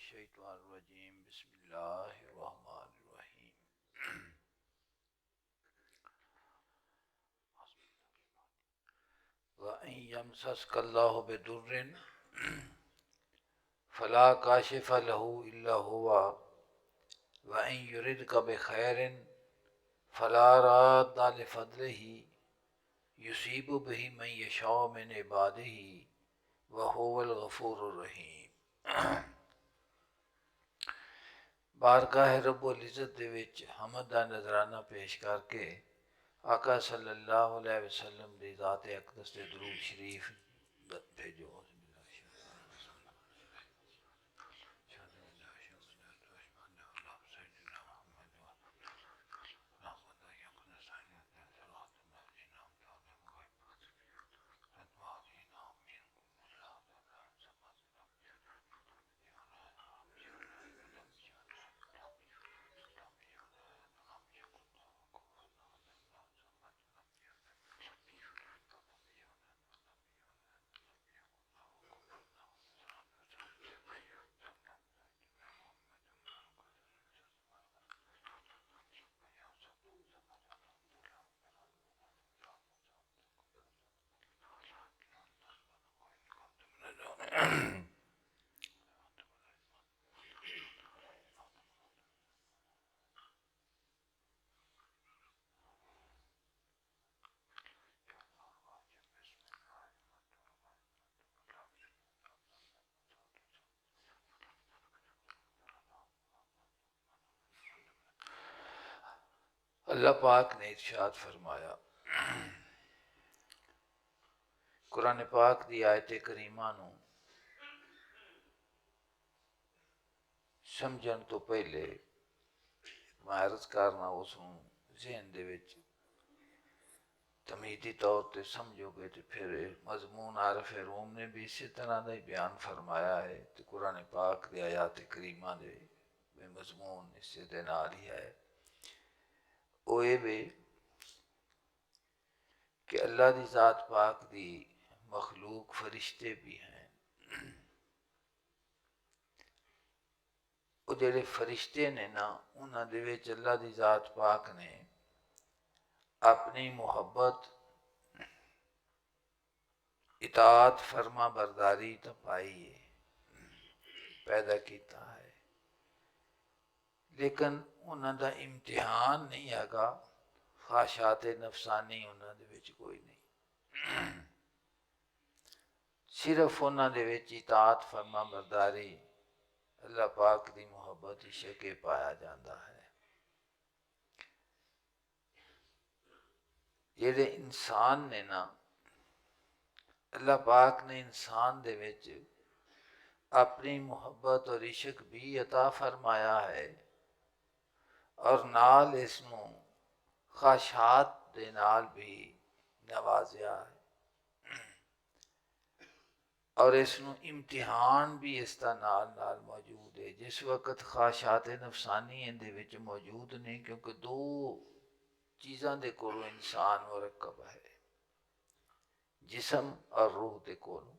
मिनश्शैतानिर्रजीम बिस्मिल्लाहिर्रहमानिर्रहीम। व इन यमसस्कल्लाहु बिदुर्रिन फला काशिफा लहू इल्ला हुवा व इन युरिदका बिखैरिन फला राद्दा लिफज़लिही युसीबु बिही मन यशाउ मिन इबादिही व हुवल गफूरुर रहीम। बारगाह रब्बुल इज़्ज़त दे विच हमद दा नजराना पेश करके आका सल्लल्लाहु अलैहि वसल्लम दी ज़ात अक़दस ते दुरूद शरीफ भेजो। अल्लाह पाक ने इरशाद फरमाया, कुरान पाक दी आयत करीमा नूं समझण तो पहले मैं अर्ज करना उसनूं ज़हन दे विच तमीदी तौर पर समझोगे तो फिर मजमून आरफ रूम ने भी इसी तरह का ही बयान फरमाया है। तो कुरान पाक दी आयत करीमा दे मजमून इसे दे नाल ही है। वो ये वे कि अल्लाह दी ज़ात पाक दी मखलूक फरिश्ते भी हैं। वो जेड़े फरिश्ते ने ना उन्हां दे विच अल्लाह दी ज़ात पाक ने अपनी मुहब्बत इताअत फरमा बरदारी तो पाई है, पैदा किया है, लेकिन उन्हां दा इम्तिहान नहीं हैगा। ख्वाहिशात नफसानी उन्हां दे विच कोई नहीं, सिर्फ उन्हां दे विच इताअत फरमा बरदारी अल्लाह पाक दी मुहब्बत इश्क पाया जाता है। जेड़े इंसान ने ना अल्लाह पाक ने इंसान दे विच अपनी मुहब्बत और इश्क भी अता फरमाया है और नाल इसनूं ख्वाहिशात दे नाल भी नवाजिया है और इसनूं इम्तिहान भी इसका नाल नाल मौजूद है। जिस वक्त ख्वाहिशात नफसानी इहदे विच मौजूद नहीं, क्योंकि दो चीज़ां दे कोलों इंसान मुरक्कब है, जिस्म और रूह दे कोलों।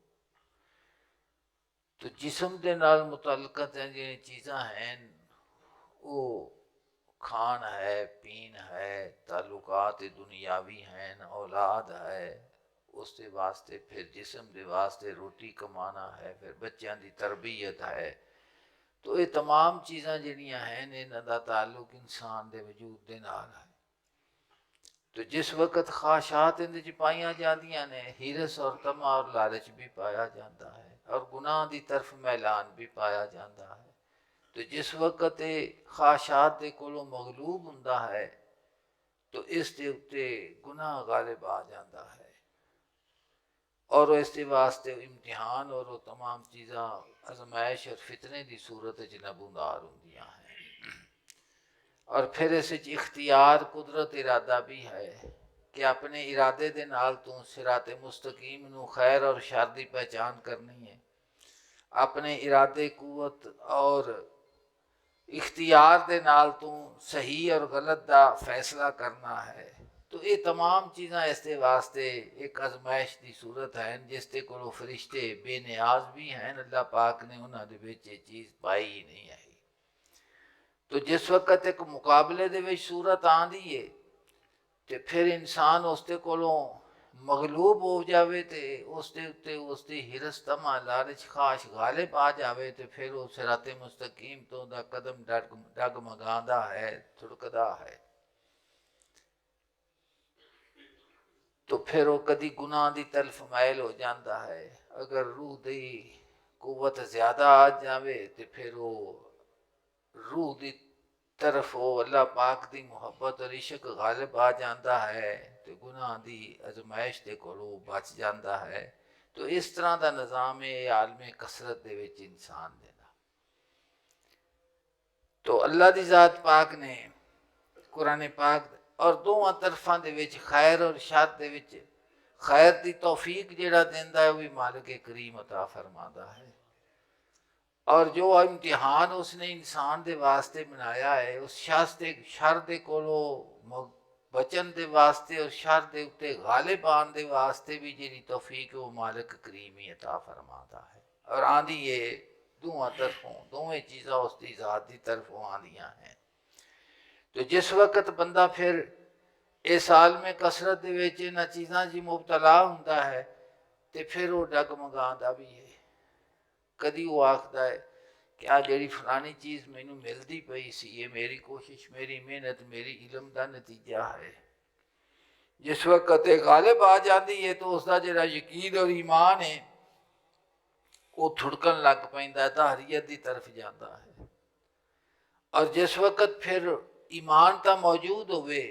तो जिस्म दे नाल मुतल्लक़त है जिहड़ी चीज़ां हैं वो खान है, पीन है, ताल्लुकात दुनियावी हैं, औलाद है, उसके वास्ते फिर जिस्म दे वास्ते रोटी कमाना है, फिर बच्चों की तरबियत है। तो ये तमाम चीज़ां जिहड़ियां हैं इन्हां दा ताल्लुक इंसान दे वजूद दे नाल है। तो जिस वक्त ख्वाहिशात इहदे च पाईयां जांदियां ने, हिरस और तमा और लालच भी पाया जाता है और गुनाह की तरफ मैलान भी पाया जाता है। तो जिस वक्त ये ख्वाहिशात दे कोलों मगलूब हुंदा है तो इस दे उत्ते गुनाह गालिब आ जाता है और इसके वास्ते इम्तिहान और वो तमाम चीज़ां आजमाइश और फितने की सूरत च नबूदार होंदियां हैं। और फिर इस इख्तियार कुदरत इरादा भी है कि अपने इरादे दे नाल तू सिराते मुस्तकीम नू खैर और शर की पहचान करनी है। अपने इरादे कुवत और इख्तियार दे नाल तू सही और गलत का फैसला करना है। तो ये तमाम चीज़ां इसके वास्ते एक आजमाइश की सूरत है जिसके को फरिश्ते बेनियाज भी हैं। अल्लाह पाक ने उन्होंने विच ये चीज़ पाई ही नहीं है। तो जिस वक्त एक मुकाबले दे विच सूरत आंदी है तो फिर इंसान उसके कोलों मगलूब हो जाए तो उसके उत्ते उसकी हिरस तमा लालच खाश गालिब आ जाए तो फिर वो सिराते मुस्तकीम तो दा कदम डगमगांदा है, थुड़कदा है। तो फिर वो कदी गुनाह की तरफ मैल हो जाता है। अगर रूह की कुवत ज़्यादा आ जाए तो फिर वो रूह की तरफ वो अल्लाह पाक की मुहब्बत और इश्क गालिब आ जाता है तो गुनाह की अजमाइश के कोलों बच जाता है। तो इस तरह का निज़ाम है आलम कसरत दे विच इंसान देना। तो अल्लाह की ज़ात पाक ने कुरान पाक और दोवां तरफां दे विच खैर और शर दे विच खैर की तौफीक जिहड़ा देंदा है वो भी मालिक करीम अता फरमाता है। और जो इम्तिहान उसने इंसान के वास्ते बनाया है उस शर दे कोलों बचन के वास्ते और शर के उत्ते गालिब आने के वास्ते भी जी तौफीक वो मालिक करीम ही अता फरमाता है। और आंदी है दोवां तरफों, दोवें चीज़ां उसकी ज़ात की तरफों आंदियां हैं। तो जिस वक्त बंदा फिर इस आलम कसरत इन्हां चीज़ां च मुबतला हुंदा है तो फिर वो डगमगांदा भी है। कदी वो आखदा है कि आ जी फलानी चीज़ मैनू मिलती पई सी, ये मेरी कोशिश, मेरी मेहनत, मेरी इलम का नतीजा है। जिस वक्त गालिब आ जाती है तो उसका जो यकीन और ईमान है वो थुड़कन लग पैंदा है, तहरीयत की तरफ जाता है। और जिस वक्त फिर ईमान तो मौजूद होवे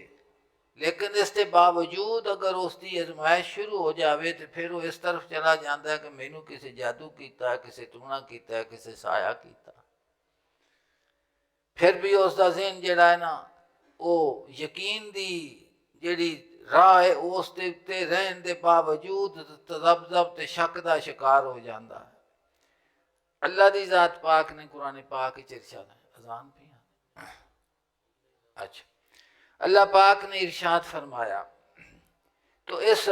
लेकिन इसके बावजूद अगर उसकी आजमाइश शुरू हो जाए तो फिर वो इस तरफ चला जाता है कि मैनू किसी जादू किया, किसी टूना किया, किसी साया किया। फिर भी उसका ज़हन जिहड़ा है ना वो यकीन की जिहड़ी राह है उसके उत्ते रहने के बावजूद तज़ब्ज़ब ते शक का शिकार हो जाता है। अल्लाह की ज़ात पाक ने कुरान पाक इरशाद अजान भी अच्छा अल्लाह पाक ने इरशाद फरमाया। तो इस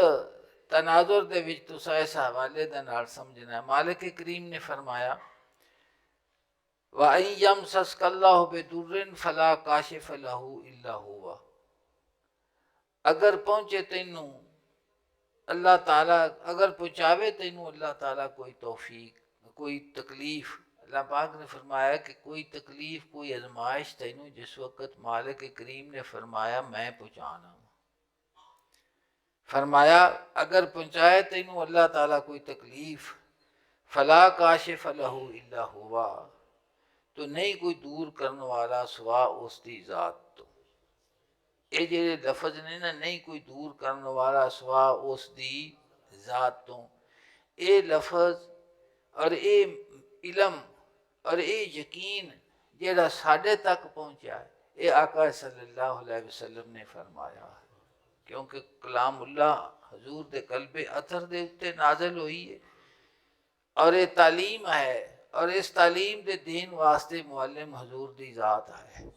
तनाजुर दे विच तुसां इस हवाले दे नाल समझना है। मालिक करीम ने फरमाया व इन यमसस्कल्लाहु बिदुर्रिन फला काशिफ लहू इल्ला हुवा। अगर पहुंचे तैनू अल्लाह ताला, अगर पहुंचावे तैनू अल्लाह ताला कोई तौफीक, कोई तकलीफ, अल्लाह पाक ने फरमाया कि कोई तकलीफ, कोई आजमाइश तैनू जिस वक्त मालिक करीम ने फरमाया मैं पहुँचाना, फरमाया अगर पहुँचाए तैनू अल्लाह ताला कोई तकलीफ फला काशिफ लहू इल्ला हुवा, तो नहीं कोई दूर करने वाला सिवा उसकी ज़ात तो। ये जो लफज ने ना नहीं कोई दूर करने वाला सिवा उसकी ज़ात तो, ये लफज और ये इलम और ये यकीन जेड़ा साढ़े तक पहुँचा है ये आका सल्लल्लाहु अलैहि वसल्लम ने फरमाया है। क्योंकि कलामुल्लाह हजूर दे कल्बे अथर दे उत्ते नाजल हुई है और ये तालीम है और इस तालीम दे दीन वास्ते मुअल्लिम हजूर दी ज़ात है।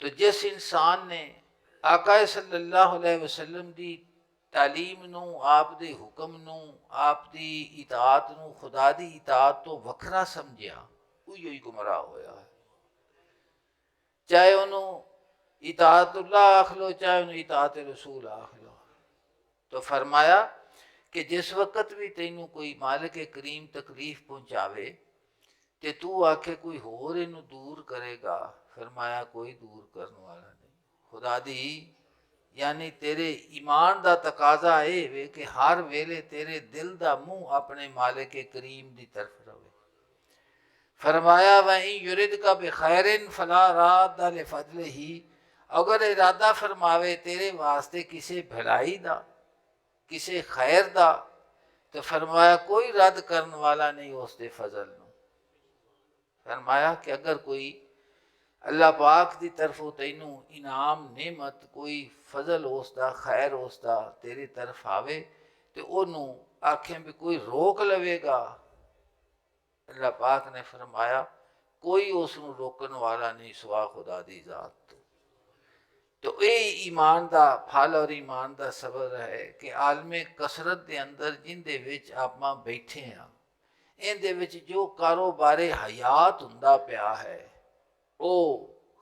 तो जिस इंसान ने आका सल्लल्लाहु अलैहि वसल्लम दी तालीम नू, आप दे हुक्म नू, आप दी इताअत नू खुदा दी इताअत तो वखरा समझिया उही गुमराह होया है। चाहे उन्होंने इताअतुल्लाह आख लो, चाहे उन्हें इताअत रसूल आख लो। तो फरमाया कि जिस वक्त भी तेनू कोई मालिक करीम तकलीफ पहुँचावे तो तू आखे कोई होर इनू दूर करेगा, फरमाया कोई दूर करने वाला नहीं। खुदा दी यानी तेरे ईमान का तकाजा ये वे कि हर वेले तेरे दिल का मुँह अपने मालिक करीम की तरफ रहे। फरमाया वहीं युरिद का बेखैरिन फला रात दाल फजल ही, अगर इरादा फरमावे तेरे वास्ते किसी भलाई दा, किसी खैर दा, तो फरमाया कोई रद्द करने वाला नहीं उसके फजल नू। फरमाया कि अगर कोई अल्लाह पाक की तरफों तैनू इनाम नेमत कोई फजल उसका खैर उसका तेरी तरफ आवे तो उन्हों आखें भी कोई रोक लवेगा, अल्लाह पाक ने फरमाया कोई उसनू रोकने वाला नहीं सिवा खुदा दी ज़ात तो। तो ये ईमान दा फल और ईमान दा सबर है कि आलमे कसरत के अंदर जिंदे विच आपां बैठे हाँ, इहदे विच जो कारोबारे हयात हुंदा पिया है वो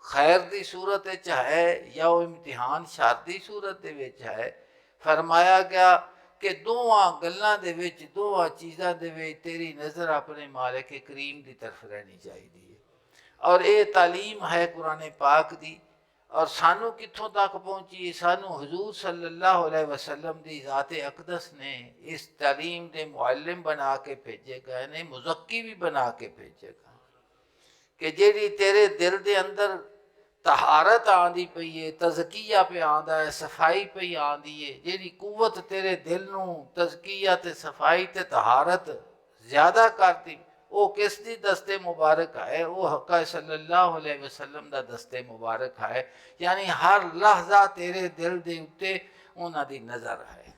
खैर की सूरत है या वो इम्तिहान शर की सूरत है। फरमाया गया कि दोवां गल्लां दे विच दोवां चीज़ां दे विच तेरी नज़र अपने मालिक करीम की तरफ रहनी चाहिए। और ये तालीम है कुरान पाक दी। और सानू कित्थों तक पहुँची, सानू हजूर सल्लल्लाहु अलैहि वसल्लम दी ज़ाते अकदस ने इस तालीम के मुअल्लिम बना के भेजे गए ने, मुज़क्की भी बना के भेजे गए कि जेड़ी तेरे दिल के अंदर तहारत आँदी पई है, तज़किया पे आँदा है, सफाई पे आँदी है, जेड़ी कुव्वत तेरे दिल नू तज़किया ते सफाई ते तहारत ज़्यादा करती, वो किस दी दस्ते मुबारक है? वो हक़ सल्लल्लाहु अलैहि वसल्लम दा दस्ते मुबारक है। यानी हर लहजा तेरे दिल दे उत्ते उन्हां दी नज़र है।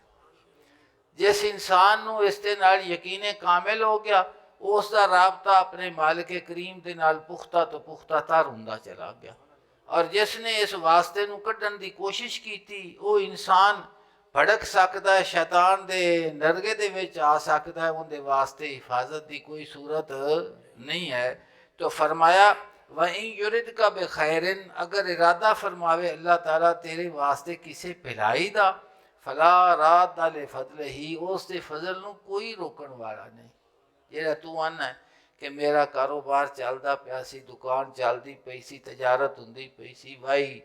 जिस इंसान नू इस दे नाल यकीन कामिल हो गया, उसका राबता अपने मालिक करीम के नाल पुख्ता तो पुख्ता तर हुंदा चला गया। और जिसने इस वास्ते नू कढ़न की कोशिश की थी, वो इंसान भड़क सकता है, शैतान दे नरगे दे विच आ सकता है, उनके वास्ते हिफाजत की कोई सूरत नहीं है। तो फरमाया वहीं युरिद का बेखैरिन, अगर इरादा फरमावे अल्लाह ताला तेरे वास्ते किसी भलाई दा, फला रात दाले फजल ही, उस दे फजल नू कोई रोकण वाला नहीं। जेड़ा तू आना है कि मेरा कारोबार चलता पिया सी, दुकान चलती पई सी, तजारत हुंदी पई सी, भाई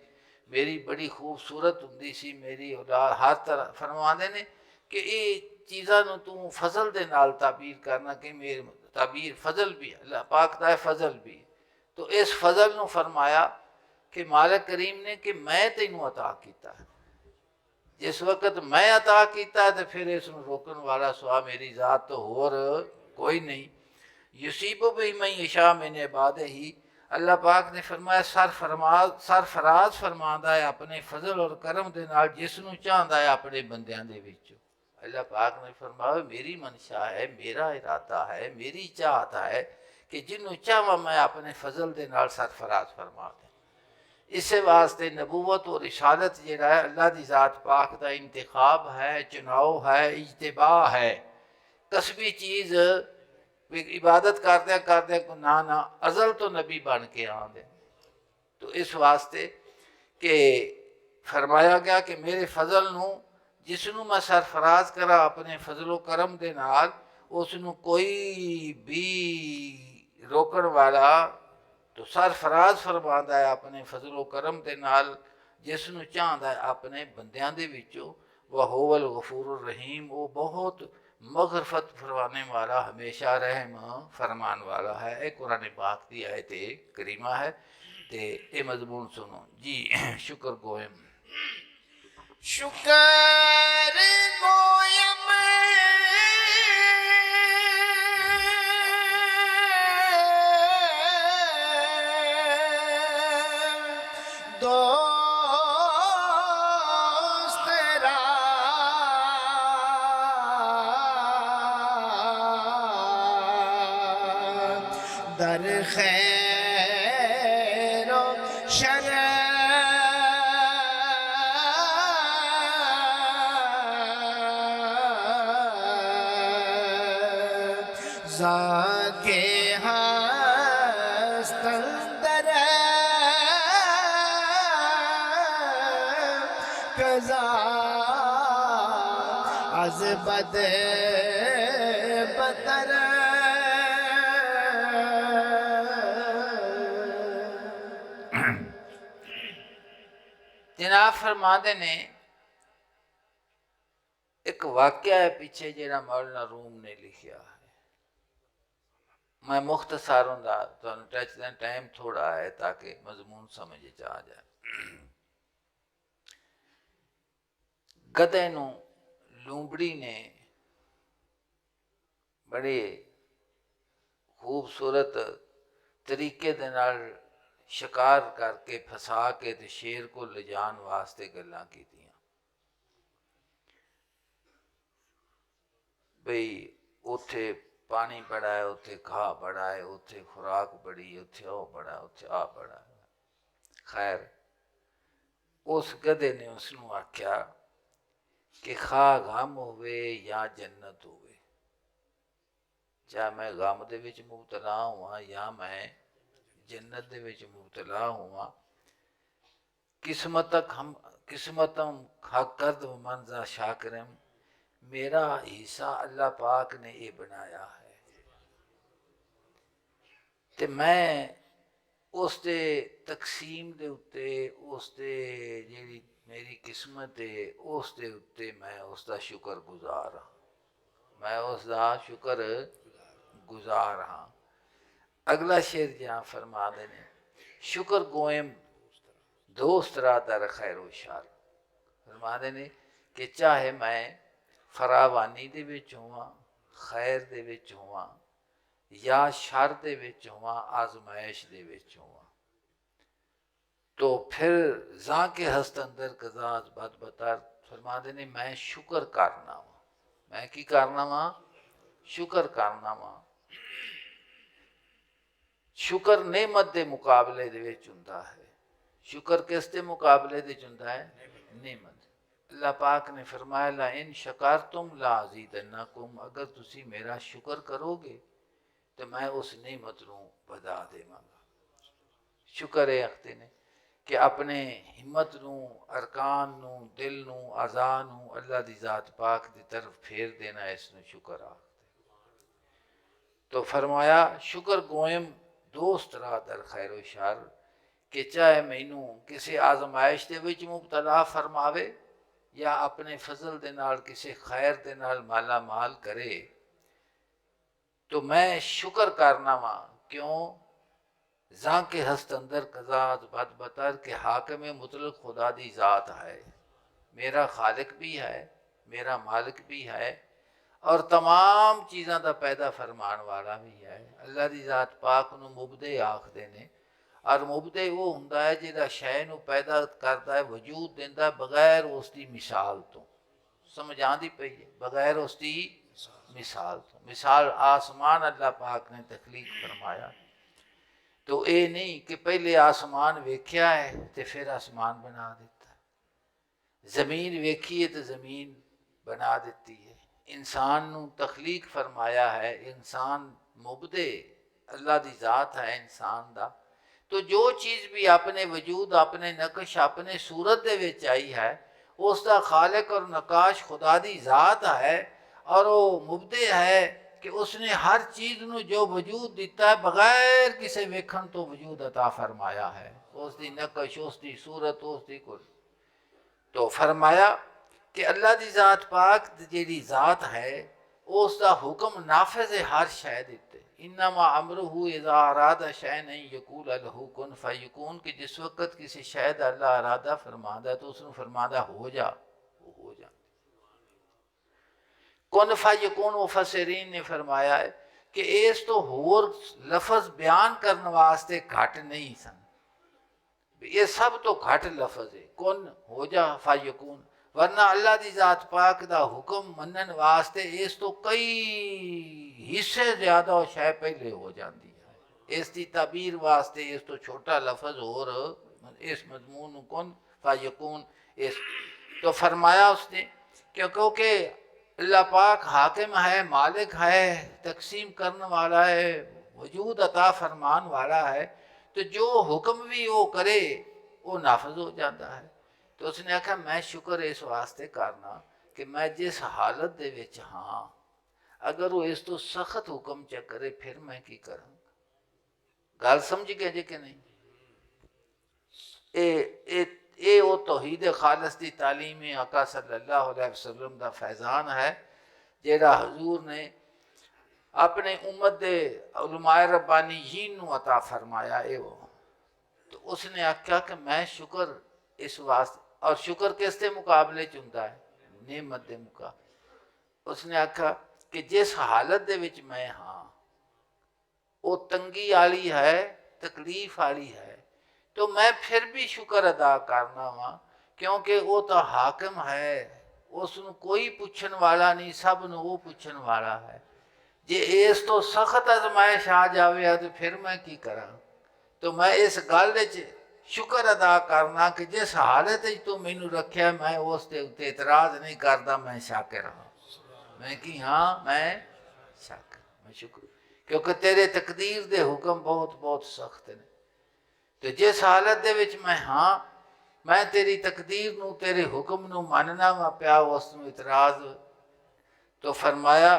मेरी बड़ी खूबसूरत हुंदी सी मेरी औलाद, हर तरह फरमाते ने कि ये चीज़ां नू तू फजल दे नाल ताबीर करना कि मेरे ताबीर फजल भी अल्लाह पाक दा है, फजल भी। तो इस फजल नू फरमाया कि मालिक करीम ने कि मैं तैनू अता कीता है, जिस वक्त मैं अता किया तो फिर इस रोकन वाला सुहा मेरी ज़ात तो होर कोई नहीं। युसीब भी मैं इशा मैंने बाद ही, अल्लाह पाक ने फरमाया सरफराज फरमाता है अपने फजल और करम के नाल जिसनू चाहता है अपने बंदियां दे विचों। अल्लाह पाक ने फरमाया मेरी मनशा है, मेरा इरादा है, मेरी चाहत है कि जिन्हों चाहवा मैं अपने फजल के नाल सरफराज फरमा दें। इस वास्ते नबूवत और रिसालत जिहड़ा है अल्लाह की ज़ात पाक का इंतखाब है, चुनाव है, इज्तिबा है। कसबी चीज़ इबादत करदे करदे ना ना अजल तो नबी बन के आंदे। तो इस वास्ते कि फरमाया गया कि मेरे फजल नू जिसनू मैं सरफराज करा अपने फजलो करम दे नाल, उसनू कोई भी रोकण वाला तो सरफराज फरमाता है अपने फजलो करम के नाल जिसनू चाहता है अपने बंदियां दे विचों। वह होवल गफूर रहीम, वो बहुत मगरफत फरमाने वाला, हमेशा रहम फरमान वाला है। एक कुरान पाक की आयत करीमा है ते ये मजमून सुनो जी। शुक्र गोयम शुक्र गोयम दोस्त रा दर खैरो शर जाके हस्तंदर कजा az बद बतर जनाब फरमाते ने एक वाक्या है पीछे जेड़ा मौलाना रूम ने लिखा है, मैं मुख्तसार होंदा तो टच दा टाइम थोड़ा है ताकि मजमून समझ आ जाए। गधे नू लूंबड़ी ने बड़े खूबसूरत तरीके दे नाल शिकार करके फसा के ते शेर को ले जान वास्ते गल्लां कीतियां बई उत्थे पानी बड़ा है, उत्थे घाह बड़ा है, उत्थे खुराक बड़ी, उत्थे ओ बड़ा, उत्थे आ बड़ा। खैर उस गधे ने उसनों आख्या कि खा गम होवे या जन्नत होवे, चाहे मैं गम दे विच मुबतला हुआ या मैं जन्नत दे विच मुबतला हुआ, किस्मतम हक करद मंजा शाकरम, मेरा हिस्सा अल्लाह पाक ने ये बनाया है ते मैं उसके तकसीम दे उत्ते उसके जी मेरी किस्मत है उसके उत्ते मैं उसका शुक्र गुजार हाँ, मैं उसका शुक्र गुजार हाँ। अगला शेर जहाँ फरमा देने शुक्र गोएम दोस्त रादर खैर शार, फरमा देने कि चाहे मैं फरावानी दे विच होवां, खैर दे विच होवां या शर दे विच होवां, आजमाइश दे विच होवां, तो फिर जा के हस्त अंदर कजाज बद बतर, फरमा देने मैं शुक्र करना वा, मैं की करना वा, शुक्र करना वा। शुक्र नेमत दे मुकाबले दे विच हुंदा है, शुक्र किस दे मुकाबले दे हुंदा है, नेमत। अल्लाह पाक ने फरमाया ला इन शकारतुम ला अज़ीदन्नकुम, अगर तुसी मेरा शुक्र करोगे तो मैं उस नेमत नूं वधा देवांगा। शुक्र है अख्ते ने कि अपने हिम्मत नूं, अरकान नूं, दिल नूं, अज़ा नूं अल्लाह दी ज़ात पाक दी तरफ फेर देना, इसनूं शुक्र आखदे। तो फरमाया शुक्र गोयम दोस्त रहा दर खैर शर, कि चाहे मैनू किसी आजमाइश दे विच मुबतला फरमावे या अपने फजल दे नाल किसी खैर दे नाल माला माल करे, तो मैं शुक्र करना वा। क्यों? जा के हस्त अंदर कजात बद बतर के हाकिम मुतलक खुदा दी ज़ात है, मेरा खालिक भी है, मेरा मालिक भी है और तमाम चीज़ों का पैदा फरमान वाला भी है। अल्लाह दी ज़ात पाक नूं मुबदे आखदे ने, और मुबदे वो हुंदा है जिहड़ा शै नूं पैदा करता है, वजूद देंदा बगैर उसकी मिसाल तो। समझ आंदी पई है? बगैर उसकी मिसाल तो। मिसाल आसमान अल्लाह पाक ने तखलीक फरमाया, तो ये नहीं कि पहले आसमान वेख्या है तो फिर आसमान बना दिता, ज़मीन वेखी है तो ज़मीन बना देती है। इंसान नूं तखलीक फरमाया है, इंसान मुबदे अल्लाह दी ज़ात है इंसान दा, तो जो चीज़ भी अपने वजूद, अपने नकश, अपने सूरत दे विच आई है, उसका खालिक और नकाश खुदा दी ज़ात है, और वो मुबदे है कि उसने हर चीज़ नूं जो वजूद दिता है बगैर किसी वेखण तो वजूद अता फरमाया है, उसकी नकश, उसकी सूरत, उसकी कुल। तो फरमाया कि अल्लाह दी ज़ात पाक जी ज़ात है, उसका हुक्म नाफिज है हर शै दिते। इन्नमा अमरुहु इज़ा अरादा शैअन अन यकूल लहू कुन फयकून, कि जिस वक्त किसी शै दा अल्लाह इरादा फरमांदा तो उसनूं फरमांदा हो जा, वो हो जा। कुन फयकून मुफस्सिरीन ने फरमाया है कि इस तो होर लफज बयान करने वास्ते घट नहीं सन, ये सब तो घट लफज है, कुन हो जा फयकून, वरना अल्लाह दी ज़ात पाक दा हुक्म मनन वास्ते इस तो कई हिस्से ज़्यादा शै पहले हो जाती है। इसकी ताबीर वास्ते इस तो छोटा लफज और इस मजमून कुन फयकून इस, तो फरमाया उसने क्योंकि अल्लाह पाक हाकिम है, मालिक है, तकसीम करने वाला है, वजूद अता फरमान वाला है, तो जो हुक्म भी वो करे वो नाफज हो जाता है। तो उसने आखा मैं शुक्र इस वास्ते करना कि मैं जिस हालत दे विच हाँ, अगर वो इस तो सख्त हुक्म च करे फिर मैं की करूँगा। गल समझ गए जे कि नहीं? ये वो तौहीद खालिस दी तालीम आका सल्लल्लाहु अलैहि वसल्लम दा फैज़ान है, जेड़ा हजूर ने अपने उम्मत दे उलमाए रब्बानीयीन नूं अता फरमाया है। वो तो उसने आख्या कि मैं शुक्र इस वास्ते, और शुक्र किस दे मुकाबले च हुंदा है? नेमत दे मुकाबले। उसने आख्या कि जिस हालत दे विच मैं हाँ वो तंगी वाली है, तकलीफ वाली है, तो मैं फिर भी शुक्र अदा करना वा, क्योंकि वो तो हाकिम है, उसनूं कोई पुछन वाला नहीं, सब नूं वो पुछन वाला है। जे इस तो सख्त आजमाइश आ जावे तो फिर मैं की करा। तो मैं इस गल विच शुक्र अदा करना कि जिस हालत च तू मैनू रखिया मैं उस दे उत्ते इतराज नहीं करता, मैं शाकिर हाँ। मैं कि हाँ मैं शाकिर, मैं शुक्र, क्योंकि तेरे तकदीर दे हुक्म बहुत बहुत सख्त ने। तो जिस हालत दे विच मैं हाँ, मैं तेरी तकदीर नू तेरे हुक्म नू मानना वा पिया, उस नू इतराज। तो फरमाया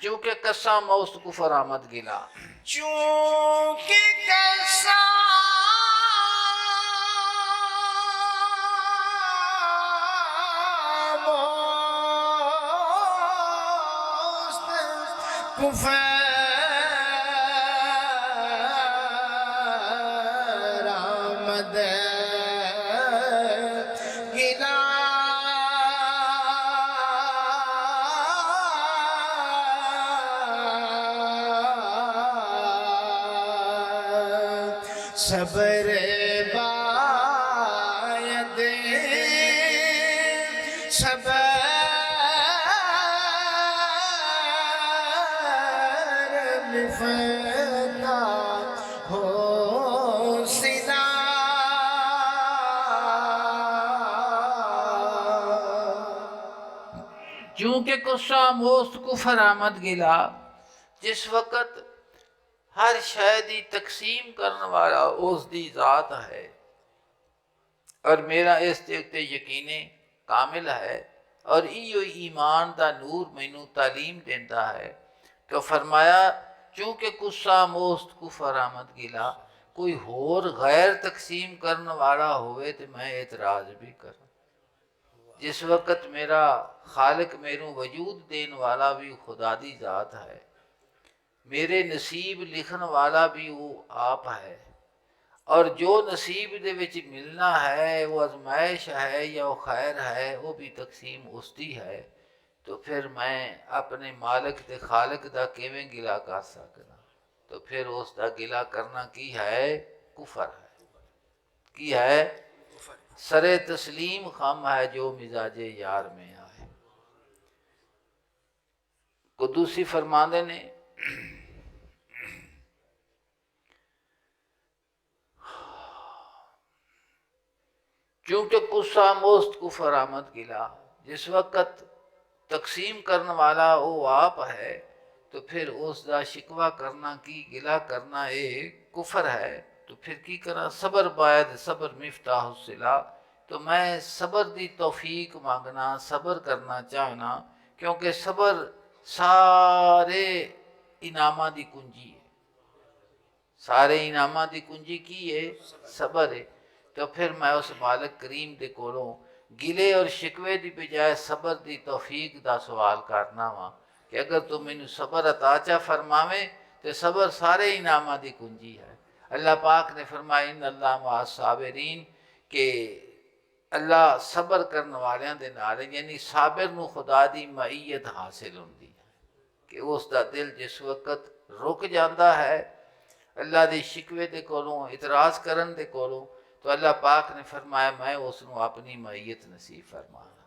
चूंकि कसा मौस्त कुफर आमद गिला, चूंकि कैसा कुफर आमद गिला, सबर बायद सबर मुफता हो सिला। चूंकि गुस्सा मोस्त कुफर आमद गिला, जिस वक़्त हर शय दी तकसीम करने वाला उसकी ज़ात है और मेरा इस दे उत्ते यकीने कामिल है और इयो ईमान दा नूर मैनू तालीम देंदा है। तो फरमाया चूंकि गुस्सा मोस्त कुफर आमद गिला, कोई होर गैर तकसीम करने वाला होवे तो मैं एतराज़ भी करूँ। जिस वक़्त मेरा खालिक मेरू वजूद देने वाला भी खुदा दी ज़ात है, मेरे नसीब लिखन वाला भी वो आप है, और जो नसीब दे विच मिलना है वो आजमाइश है या वो खैर है, वो भी तकसीम उसकी है। तो फिर मैं अपने मालिक ते खालिक दा किवें गिला कर सकदा? तो फिर उसका गिला करना की है? कुफर है। की है? सरे तस्लीम खम है जो मिजाजे यार में आए। कुदूसी फरमांदे ने चूंकि गुस्सा मोस्त कुफर आमद गिला, जिस वक़्त तकसीम करने वाला वो आप है, तो फिर उसका शिकवा करना की गिला करना एक कुफर है। तो फिर की करा? सबर बायद सबर मिफ्ताह सिला, तो मैं सबर दी तौफीक मांगना, सबर करना चाहना, क्योंकि सबर सारे इनामा दी कुंजी है। सारे इनामा दी कुंजी की है? सबर है। तो फिर मैं उस मालिक करीम दे कोलों गिले और शिकवे की बजाय सबर की तौफीक का सवाल करना वा कि अगर तू मैनू सबर अताचा फरमावे तो सबर सारे इनामा की कुंजी है। अल्लाह पाक ने फरमाया इन अल्लाह मा साबिरीन, के अल्लाह सबर करने वालियां दे नाल, यानी साबिर नू खुदा दी मईयत हासिल होंदी है कि उसका दिल जिस वक़्त रुक जाता है अल्लाह के शिकवे के कोलों इतराज़ करन दे कोलों, तो अल्लाह पाक ने फरमाया मैं उसनू अपनी मईयत नसीब फरमाना।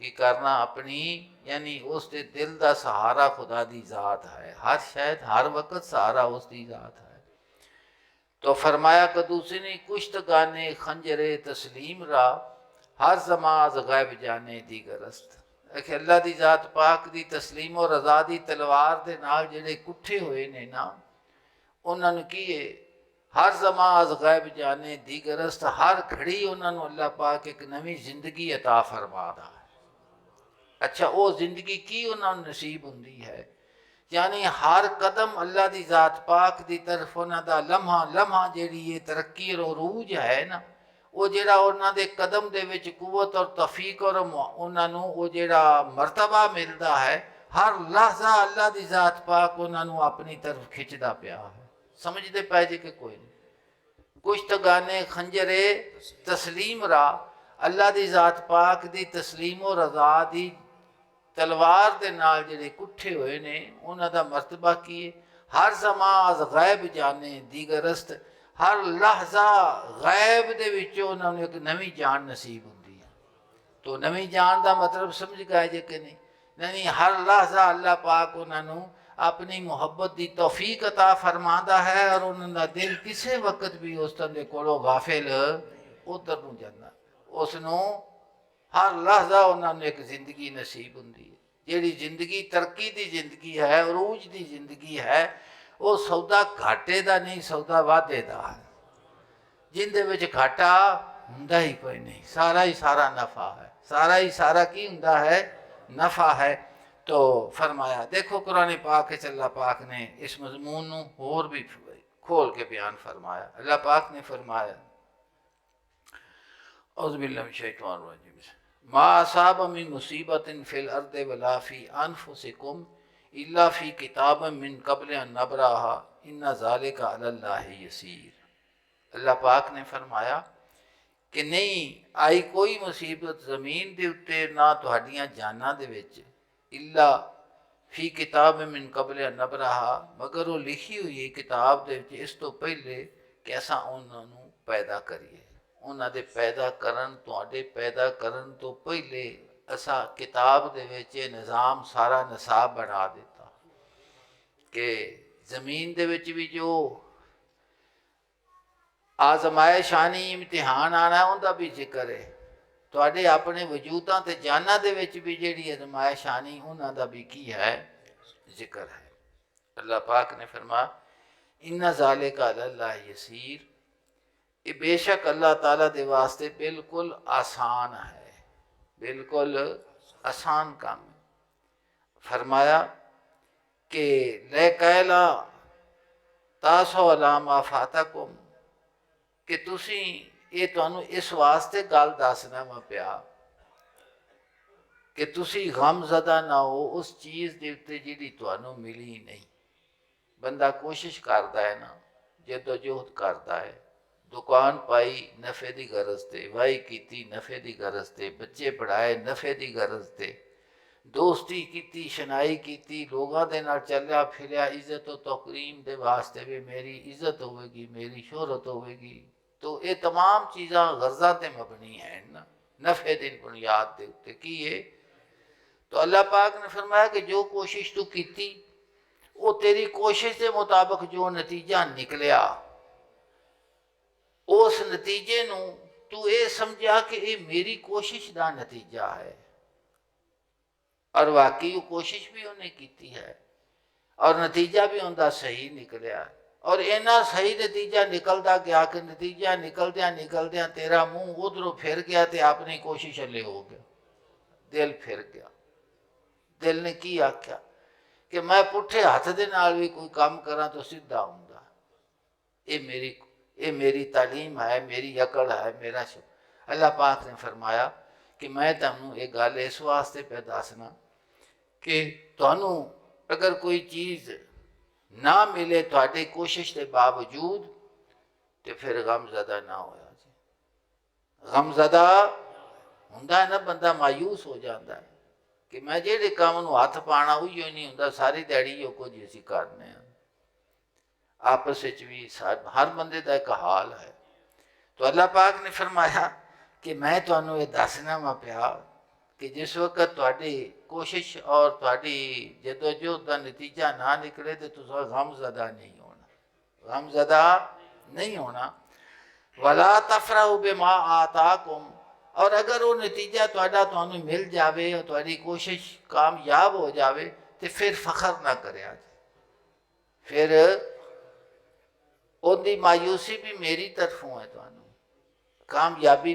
की करना? अपनी, यानी उसके दिल का सहारा खुदा की ज़ात है। हर शायद हर वक़्त सहारा उसकी ज़ात है। तो फरमाया कदूसी ने कुश्त गाने खंजरे तस्लीम रा, हर जमाज गैब जाने दी गरस्त। अल्लाह की ज़ात पाक की तस्लीम और रज़ा दी तलवार के नाल जिहड़े कुट्ठे हुए ने ना, उन्होंने की है हर जमाज गैब जाने दी गरस्त, हर घड़ी उन्होंने अल्लाह पाक एक नवी जिंदगी अता फरमादा है। अच्छा, वो जिंदगी की उन्होंने नसीब होंदी है, यानी हर कदम अल्लाह की ज़ात पाक की तरफ उन्होंने लम्हा लम्हा जी ये तरक्की और अरूज है ना, वो जोड़ा उन्होंने कदम दे विच कुवत और तफीक और उन्होंने वो जोड़ा मरतबा मिलता है, हर लहजा अल्लाह की ज़ात पाक उन्होंने अपनी तरफ खिंचता पिया है। समझते पै जे कि कोई नहीं? कुश्त गाने खंजरे तस्लीम रा, अल्लाह की ज़ात पाक की तस्लीम और रज़ा की तलवार के नाल जिहड़े कुट्ठे हुए ने उन्हां दा मरतबा की है? हर जमाज गैब जाने दीगरस्त, हर लहजा गैब दे विचों उन्होंने एक नवी जान नसीब होंदी है। तो नवी जान का मतलब समझ गए जे कि नहीं? नहीं, हर लहजा अल्लाह पाक उन्होंने अपनी मुहब्बत की तौफीक अता फरमाता है और उन्होंने दिल किसी वक्त भी उस दे कोलों गाफिल उधर नूं जाना। उसनूं हर लहजा उन्होंने एक जिंदगी नसीब होंदी है, जिहड़ी जिंदगी तरक्की की जिंदगी है, अरूज की जिंदगी है, वो सौदा घाटे का नहीं, सौदा वाधे का है। जिंदे विच घाटा हुंदा ही कोई नहीं, सारा ही सारा नफ़ा है, सारा ही सारा की हुंदा है, नफ़ा है। तो फरमाया, देखो कुरान पाक के अल्लाह पाक ने इस मजमून नूं होर भी खोल के बयान फरमाया। अल्लाह पाक ने फरमाया, मा असाब मिन मुसीबतिन फिल अर्दि वला फी अनफुसिकुम इल्ला फी किताबिन मिन क़ब्ल अन नब्रहा इन्ना ज़ालिका अलल्लाहि यसीर। अल्लाह पाक ने फरमाया कि नहीं आई कोई मुसीबत ज़मीन के उत्ते ना तुहाडियां जानां दे विच, इल्ला फी किताब मिन क़ब्ल नबरहा, मगर वो लिखी हुई है किताब दे विच इस तो पहले कि असां उन्होंने पैदा करिए। उन्होंने पैदा करन, तुहाडे पैदा करन तो पहले असा किताब दे विच निज़ाम सारा निसाब बना दिता कि ज़मीन दे विच भी जो आजमाइश आनी, इम्तिहान आना, उनका भी जिक्र है। तुहाडे अपने वजूदां ते जाना दे विच भी जिहड़ी आजमाइश आनी, उन्होंने भी की है, जिक्र है। अल्लाह पाक ने फरमाया, इन्ना ज़ालिका अलल्लाहि यसीर, ये बेशक अल्लाह ताला दे वास्ते बिल्कुल आसान है, बिल्कुल आसान काम है। फरमाया कि लैकैला तासो अला मा फातकुम, कि तुसी ये तुहानू इस वास्ते गल दसना मैं पिया कि तुसी गमज़दा ना हो उस चीज़ के उत्ते जिहड़ी तुहानू मिली नहीं। बंदा कोशिश करता है ना, जदोजहद करता है, दुकान पाई नफ़े की गरज से, वाही की नफ़े की गरज से, बच्चे पढ़ाए नफ़े की गरज से, दोस्ती की, शनाई की, लोगों के नाल चलिया फिरिया, इज्जत और तकरीम के वास्ते भी मेरी इज्जत होगी, मेरी शोहरत होगी। तो ये तमाम चीज़ा गर्जा ते मबनी है ना, नफ़े की बुनियाद के उत्ते की है। तो अल्लाह पाक ने फरमाया कि जो कोशिश तू की, वो तेरी कोशिश के मुताबिक जो नतीजा निकलिया, उस नतीजे नू तू ये समझा कि ये मेरी कोशिश का नतीजा है। और वाकई वो कोशिश भी उन्हें की है और नतीजा भी उनका सही निकलिया। और इन्ना सही नतीजा निकलता गया कि नतीजा निकलद्या निकलद्या तेरा मुँह उधरों फिर गया तो अपनी कोशिश अल्ले हो गया, दिल फिर गया। दिल ने की आख्या कि मैं पुठे हथ दे नाल भी कोई काम करा तो सीधा हुंदा। ये मेरी तालीम है, मेरी अकल है, मेरा अल्लाह पाक ने फरमाया कि मैं तुहानू ये गल इस वास्ते पे दसना कि तुहानू अगर कोई चीज़ ना मिले तुहाडी कोशिश के बावजूद, तो फिर गमज़दा ना होया जी। गमज़दा हुंदा है ना, बंदा मायूस हो जाता है कि मैं जिहड़े काम नूं हथ पाना उही नहीं हुंदा, सारी दिहाड़ी ओ कुछ असीं करने आपस विच भी हर बंदे का एक हाल है। तो अल्लाह पाक ने फरमाया कि मैं तुहानू ये दसना वा पिया कि जिस वक्त तुहाडी कोशिश और तुहाडी जदोजहद का नतीजा ना निकले तो तुसां गमज़दा नहीं होना, गमज़दा नहीं होना। वला तफरहू बिमा आताकुम, और अगर वो नतीजा तुहाडा तुहानू मिल जाए और तुहाडी कोशिश कामयाब हो जाए तो फिर फखर ना करिया, फिर उनकी मायूसी भी मेरी तरफों है, तुहानू कामयाबी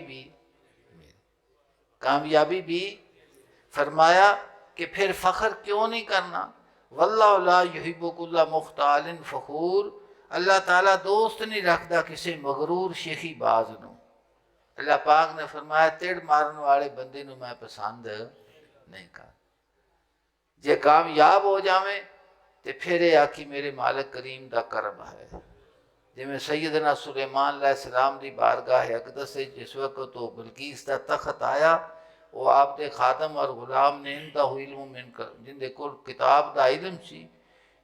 भी फरमाया कि फिर फ़ख्र क्यों नहीं करना। वल्लाहु ला युहिब्बु कुल्ला मुख्तालिन फ़खूर, अल्लाह ताला दोस्त नहीं रखता किसी मगरूर शेखी बाज नूं। अल्लाह पाक ने फरमाया तिड़ मारन वाले बंदे नूं मैं पसंद नहीं कर। जे कामयाब हो जावे तो फिर ये आखी मेरे मालिक करीम का करम है। जिमें सैयदना सुलेमान अलैहिस्सलाम की बारगाह अक़दस जिस वक्त तो बिल्कीस का तख्त आया, वो आपके खादम और गुलाम ने इनका इल्म मिनकर जिंदे को किताब का इलम सी,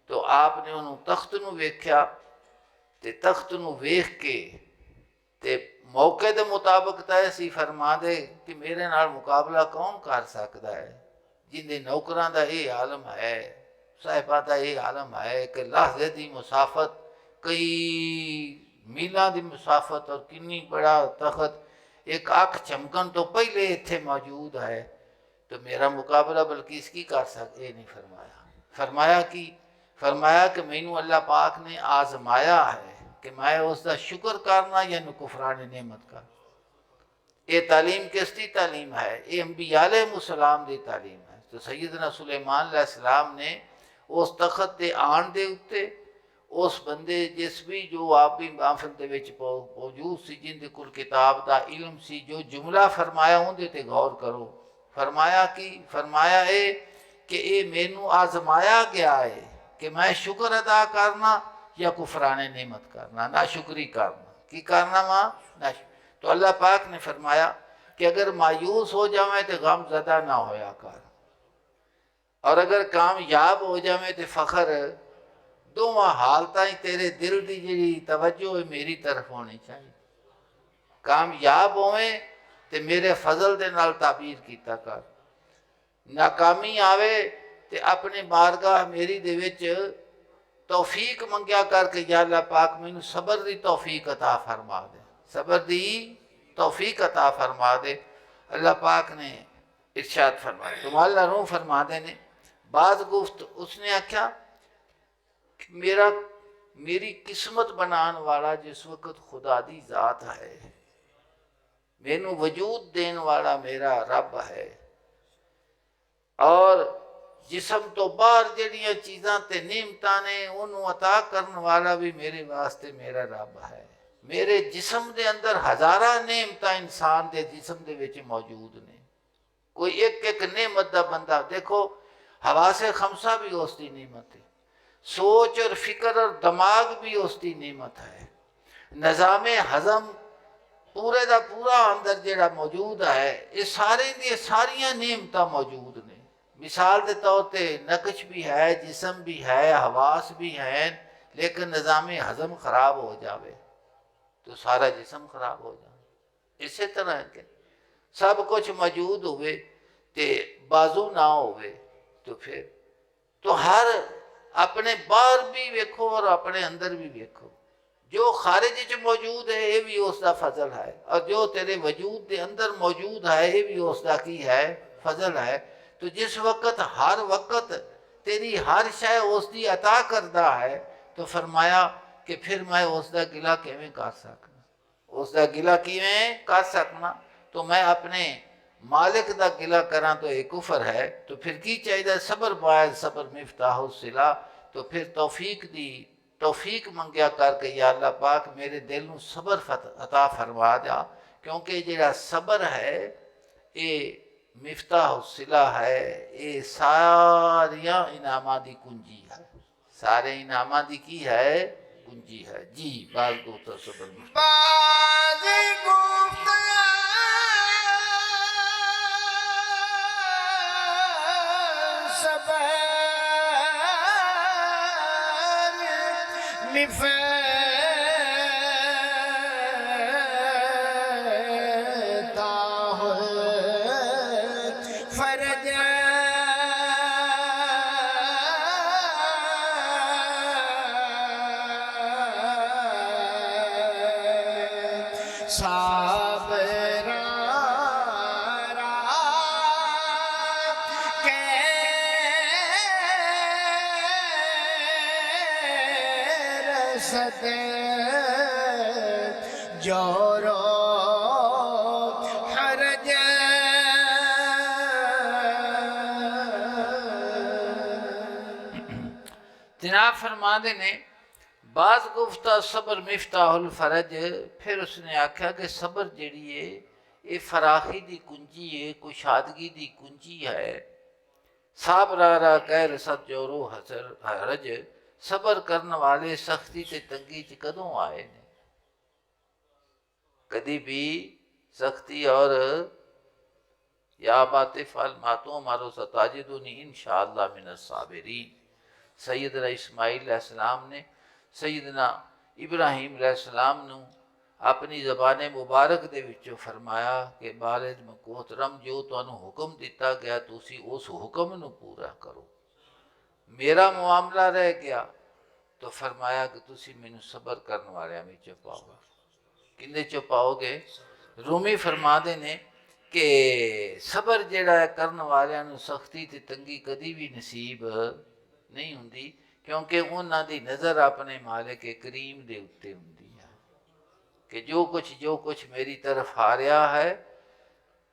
तो आपने उन्होंने तख्त नूं वेख्या ते तख्त नूं वेख के ते मौके के मुताबिक तय सी फरमा दे कि मेरे नाल मुकाबला कौन कर सकता है। जिंदे नौकरां का ये आलम है, साहिबा का ये आलम है कि लहजे की मुसाफत, कई मीलों की मुसाफत और किन्नी बड़ा तख्त एक अख चमकन तो पहले इत्थे मौजूद है, तो मेरा मुकाबला बल्कि इसकी कर सक, ये नहीं फरमाया। फरमाया कि मैनू अल्लाह पाक ने आजमाया है कि मैं उसका शुक्र करना या कुफरान नेमत कर। ये तालीम किसकी तालीम है? ये अंबिया अलैहिस्सलाम दी तालीम है। तो सैयदना सुलेमान अलैहिस्सलाम ने उस तखत दे आन दे उत्ते उस बंदे जिस भी जो आप भी महफिल दे विच मौजूद सी, जिंदे कोल किताब दा इल्म सी, जो जुमला फरमाया उहदे ते गौर करो। फरमाया ए कि ये मैनू आजमाया गया है कि मैं शुक्र अदा करना या कुफराने नेमत करना, ना शुक्री करना। की करना माँ ना। तो अल्लाह पाक ने फरमाया कि अगर मायूस हो जावे तो गम ज़दा ना होया कर, और अगर कामयाब हो जावे तो फ़ख्र। दोवां हालत ही तेरे दिल की जी तवज्जो है मेरी तरफ होनी चाहिए। कामयाब होवे तो मेरे फजल दे नाल ताबीर कीता कर, नाकामी आवे तो अपने बारगाह मेरी दे विच तौफीक मंगया करके या अल्लाह पाक मैनू सबर की तौफीक अता फरमा दे, सबर की तौफीक अता फरमा दे। अल्लाह पाक ने इरशाद फरमाया, तुम्हारा रूह फरमा दे ने बाज गुफ्त उसने आख्या मेरी किस्मत बनाने वाला जिस वक्त खुदा दी जात है, मैनू वजूद देने वाला मेरा रब है, और जिसम तो बाहर जड़ियाँ चीज़ां ते नेमतां ने उन्होंने अता करने वाला भी मेरे वास्ते मेरा रब है। मेरे जिसम के अंदर हज़ारा नेमतां इंसान के जिसम के विच मौजूद ने। कोई एक एक नेमत का बंदा देखो, हवा से खमसा भी उसकी नेमत है, सोच और फिक्र और दिमाग भी उसकी नेमत है, निज़ाम हज़म पूरे का पूरा अंदर जड़ा मौजूद है, ये सारे दी सारियां नेमतां मौजूद ने। मिसाल के तौर पर नकश भी है, जिसम भी है, हवास भी हैं, लेकिन निज़ाम हज़म खराब हो जाए तो सारा जिसम खराब हो जाए। इस तरह के सब कुछ मौजूद होवे ते बाजू ना होवे तो फिर तो हर अपने बाहर भी वेखो और अपने अंदर भी वेखो। जो खारिज च मौजूद है ये भी उसका फजल है, और जो तेरे वजूद के अंदर मौजूद है ये भी उसका की है, फजल है। तो जिस वक्त हर वक्त तेरी हर शय उसकी अता करता है, तो फरमाया कि फिर मैं उसका गिला किवें कर सकना, उसका गिला किवें कर सकना। तो मैं अपने मालिक का गिला करा तो एक कुफर है, तो फिर की चाहिए? सबर बायद सबर मिफ्ताह सिला। तो फिर तौफीक मंगया करके या अल्लाह पाक मेरे दिल में सबर अता फरमा जा, क्योंकि जरा सबर है ये मिफ्ताह सिला है, ये सारिया इनामा दी कुंजी है, सारे इनामा दी की है कुंजी है जी। बाज गुफ्त सबर जोरो हरज जनाब फरमाते ने बाज गुफ्ता सबर मिफ्ताहुल फरज। फिर उसने आख्या कि सबर जड़ी है ये फराखी की कुंजी है, कुशादगी की कुंजी है। साबरारा कह रसद जोरो हसर हरज, सबर करने वाले सख्ती ते तंगी च कदों आए ने? कदी भी सख्ती और या बात फल मातो मारो सताजिदुनी इंशाअल्लाह मिनस साबिरीन। सैयदना इस्माइल अलैहिस्सलाम ने सैयदना इब्राहिम अलैहिस्सलाम नू अपनी ज़बान मुबारक दे विचों फरमाया कि बारिज मोहतरम जो तुहानू हुक्म दिता गया तुसी उस हुक्म नू पूरा करो। मेरा मामला रह गया तो फरमाया कि तुसी मैनू सबर करने वाले विच पाओ। किंदे चो पाओगे? रूमी फरमाते ने कि सबर जिहड़ा है करन वालियां नूं सख्ती ते तंगी कदी भी नसीब नहीं हुंदी, क्योंकि उन्हां दी नज़र अपने मालिक करीम दे उत्ते हुंदी है कि जो कुछ मेरी तरफ आ रहा है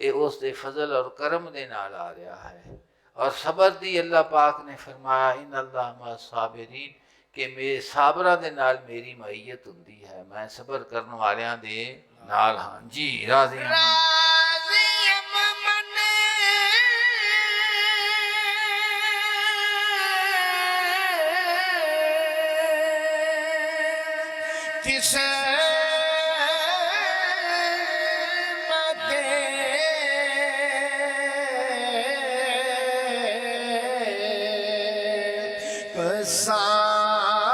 ये उस दे फजल और करम दे नाल आ रहा है। और सबर दी अल्लाह पाक ने फरमाया इन अल्लाह मा साबिरीन कि मेरे साबरा दे नाल मेरी मईयत हुंदी है, मैं सबर करने वालियां दे नाल हाँ जी। राजी किसे सामरा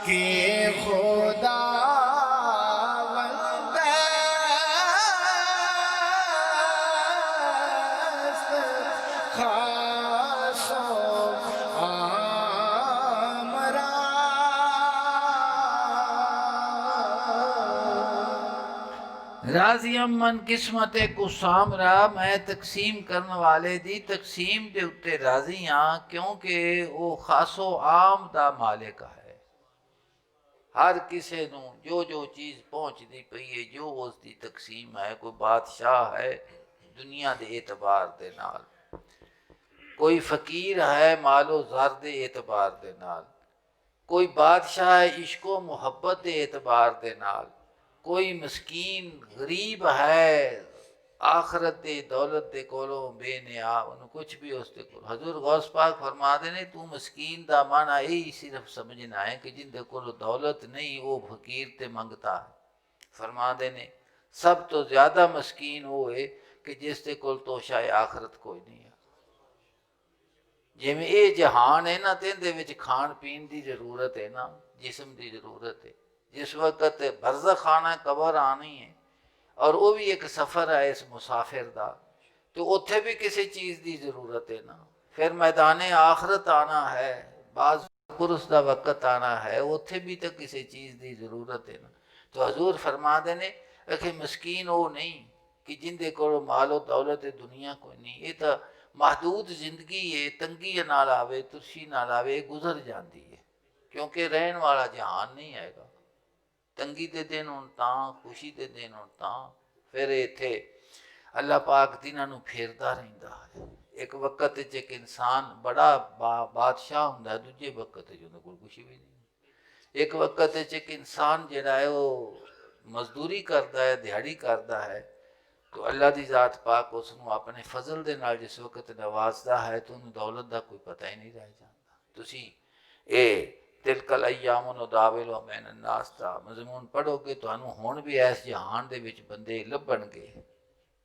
के खुदा राजी अमन किस्मत कुसामरा, मैं तकसीम करने वाले दी तकसीम दे उत्ते राजी हाँ, क्योंकि वो खासो आम दा मालिक है। हर किसी नूं जो जो चीज़ पहुँचती पई है, जो उसकी तकसीम है, कोई बादशाह है दुनिया के एतबार दे नाल, कोई फकीर है मालो ज़र दे एतबार दे नाल, कोई बादशाह है इश्को मुहब्बत के एतबार दे नाल, कोई मस्कीन गरीब है आखरत दे दौलत दे कोलों बेनिया, उन्हें कुछ भी उसके को। हजूर गौस पाक फरमाते ने तू मस्कीन दा माना यही सिर्फ समझना है कि जिंदे कोलों दौलत नहीं वो फकीर ते मंगता है। फरमाते ने सब तो ज़्यादा मस्कीन वो है कि जिसके कोल तोशा आखरत कोई नहीं है। जिमें ये जहान है ना तो इहदे विच खाण पीन की जरूरत है ना, जिसम की जरूरत है। जिस वक्त बरज़ख आना है, कबर आनी है, और वो भी एक सफ़र है इस मुसाफिर का, तो उत्थे भी किसी चीज़ की जरूरत है ना। फिर मैदान आखरत आना है, बाज पुरुष का वक़्त आना है, उत्थे भी तो किसी चीज़ की जरूरत है ना। तो हजूर फरमा देने कि मस्कीन वो नहीं कि जिंदे को मालो दौलत दुनिया कोई नहीं, ये तो महदूद जिंदगी है, तंगी नाल आवे तुरशी नाल आवे गुजर जाती है, क्योंकि रहन वाला जहान नहीं हैगा। तंगी के दिन हुण तां, खुशी के दिन हुण तां, फिर इत्थे अल्लाह पाक तिन्हां फेरदा रहिंदा है। एक वक्त एक इंसान बड़ा बादशाह हुंदा है, दूजे वक्त उहदे कोल कुछ भी नहीं। एक वक्त एक इंसान जिहड़ा है वो मजदूरी करता है, दिहाड़ी करता है, तो अल्लाह की जात पाक उसनों अपने फजल के नाल जिस वक्त नवाजदा है तो उन्होंने दौलत का कोई पता ही नहीं रह जाता। तुसी ये तिलकल अय्याम नुदाविल बैन अन्नास दा मजमून पढ़ोगे तो हुण भी इस जहान दे विच बंदे लभणगे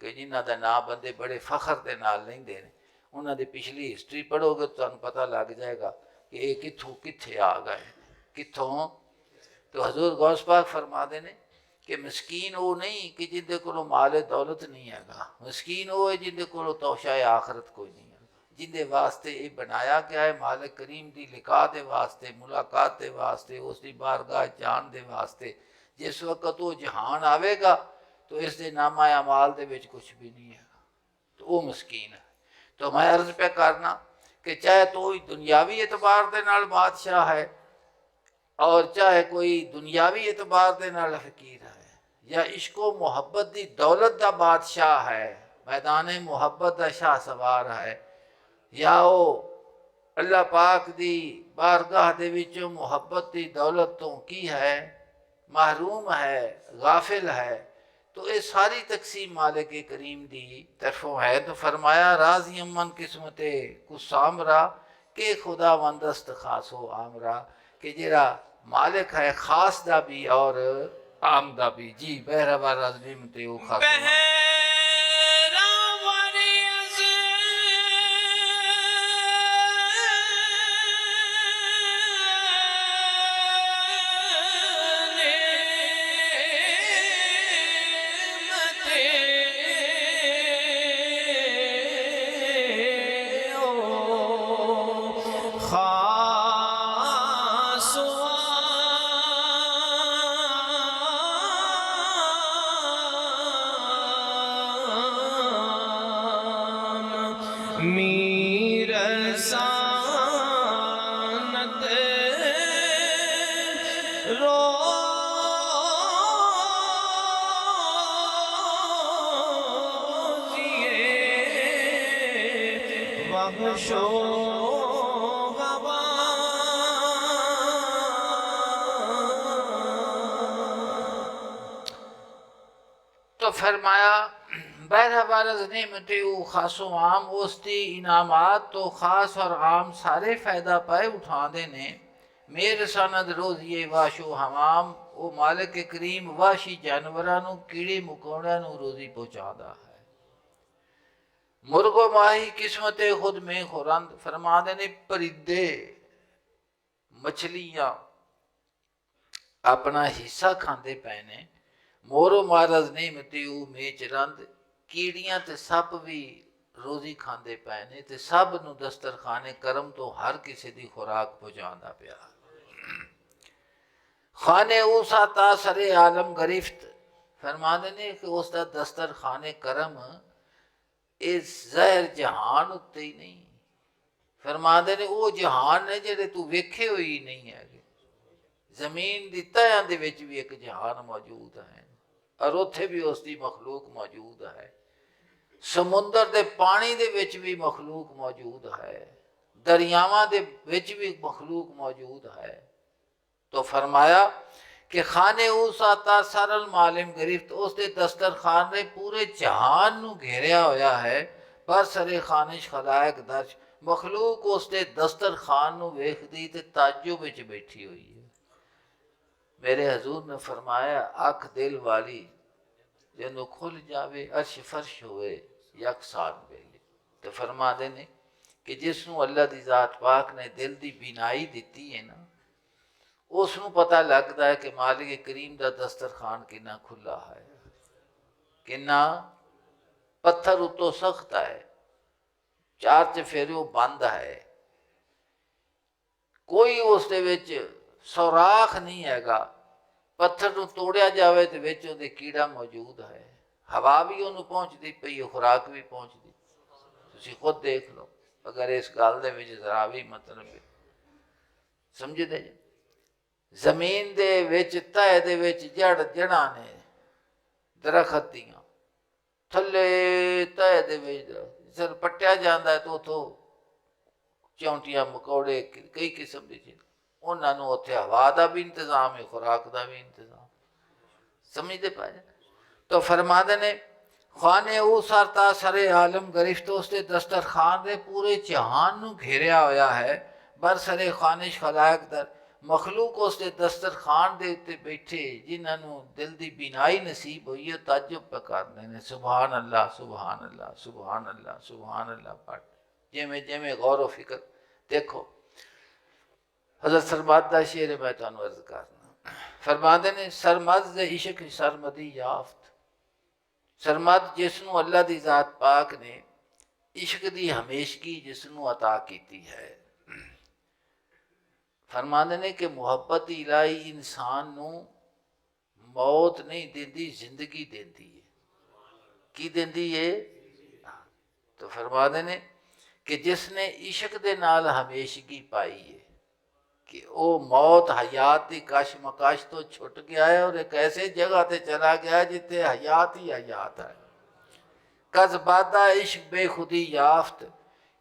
कि जिन्हां दा नाम बंदे बड़े फखर के नाल लैंदे ने। उन्हां दी पिछली हिस्टरी पढ़ोगे तो तुहानूं पता लग जाएगा कि ये कित्थों कित्थे आ गए, कित्थों। तो हजूर गौस पाक फरमाते ने कि मस्कीन वो नहीं कि जिंदे को माल दौलत नहीं हैगा, मस्कीन वो है जिंदे को तोशा आखरत कोई नहीं है, जिंदे वास्ते ये बनाया गया है मालिक करीम की लिका दे वास्ते, मुलाकात के वास्ते, उसकी बारगाह जान दे वास्ते। जिस वक्त वो जहान आवेगा तो इस दे नामा अमाल दे विच कुछ भी नहीं है, तो वो मस्कीन है। तो मैं अर्ज पे करना कि चाहे तो दुनियावी एतबार के नाल बादशाह है और चाहे कोई दुनियावी एतबार के नाल फकीर है, या इश्को मुहब्बत की दौलत का बादशाह है, मैदान मुहब्बत का शाह सवार है, या वो अल्लाह पाक की बारगाह दे विचों मुहब्बत की दौलत तो की है महरूम है, गाफिल है, तो ये सारी तकसीम मालिक करीम की तरफों है। तो फरमाया राजी अमन किस्मत कुसामरा के खुदा वंदस्त खासो आमरा, कि जरा मालिक है खास दा भी और आम दा भी। जी बहरावा राजवी मते वो खास मीर सानत रोज़िए बख्शो तो फरमाया बहरहाल नेमत खासो आम उस्ती इनामात तो खास और आम सारे फ़ायदा पाए उठाते ने मेरे सनद रोज़िए वाशो हमाम वो मालिक करीम वाशी जानवरों कीड़े मकोड़ों रोज़ी पहुँचाता है। मुर्गो माही किस्मत खुद में खुरंद फरमाते ने परिंदे मछलियाँ अपना हिस्सा खाते पे ने मोरो महाराज ने मतियू मेच रंद कीड़ियां ते सप भी रोजी खाते पे ने ते सब नू दस्तरखाने करम तो हर किसी दी खुराक पहुंचाता पिया। खाने उसा तासरे आलम गरिफ्त फरमाते ने कि उसका दस्तरखाने करम इस जहर जहान उत्ते ही नहीं फरमाते ने वो जहान ने जेड़े तू वेखे हुई नहीं है जमीन दी तहां दे विच भी एक जहान मौजूद है और उत्थे भी उसकी मखलूक मौजूद है। समुंदर दे पानी दे विच भी मखलूक मौजूद है, दरियावां दे विच भी मखलूक मौजूद है। तो फरमाया कि खाने उसाता सरल मालिम गिरफ्त उसके दस्तरखान ने पूरे जहान नू घेरिया होया है पर सरे खानिश खलायक दर्श मखलूक उसके दस्तरखान नू वेखदी ते ताज्जुब विच बैठी हुई है। मेरे हजूर ने फरमाया अख दिल वाली जदों खुल जावे अर्श फर्श होए यकसान वेले तो फरमा देने कि जिसनों अल्लाह दी जात पाक ने दिल दी बीनाई दी है ना उसनों पता लगता है कि मालिक करीम दा दस्तरखान कितना खुला है, कितना पत्थर उतो सख्त है, चार चफेरे बंद है, कोई उसदे विच सौराख नहीं हैगा। पत्थर नूं तोड़िया जाए तो विच उहदे कीड़ा मौजूद है, हवा भी उन्होंने पहुँचती पई है, खुराक भी पहुँचती। तुसीं खुद देख लो अगर इस गल दे विच जरा भी मतलब समझदे जे जमीन दे विच तह दे विच जड़ां ने दरखत दियां थले तह दे विच जद पट्टिया जाता है तो उतों चौंटियां मकौड़े कई किस्म की चीज़ उन्होंने उत्थे हवा का भी इंतजाम है, खुराक का भी इंतजाम समझते पाए। तो फरमाते ने खाने उसारता सरे आलम गरिफ्त उसके दस्तरखान ने पूरे जहान नू घेरिया होया है बर सरे खानिश खलायक दर मखलूक उसके दस्तरखान दे उत्ते बैठे जिन्होंने दिल की बीनाई नसीब हुई है ताज्जुब पे करते हैं सुबहान अल्लाह सुबहान अल्लाह सुबहान अल्लाह सुबहान अल्लाह पढ़ जिमें जिमें गौर व फिक्र देखो। हज़रत सरमद का शेर है मैं तुहानू अर्ज करना फरमाते ने सरमद दे इश्क सरमदी याफ्त सरमद जिसनों अल्लाह की जात पाक ने इश्क की हमेशगी जिसनों अता की है। फरमाते ने कि मुहब्बत इलाही इंसान नू मौत नहीं देती जिंदगी देती है। की देती है? तो फरमाते ने कि जिसने इश्क दे नाल हमेशगी पाई है कि वो मौत हयात की कश मकश तो छुट गया है और एक ऐसे जगह ते चला गया है जिते हयात ही हयात है। कज़बादा इश्क बेखुदी याफ्त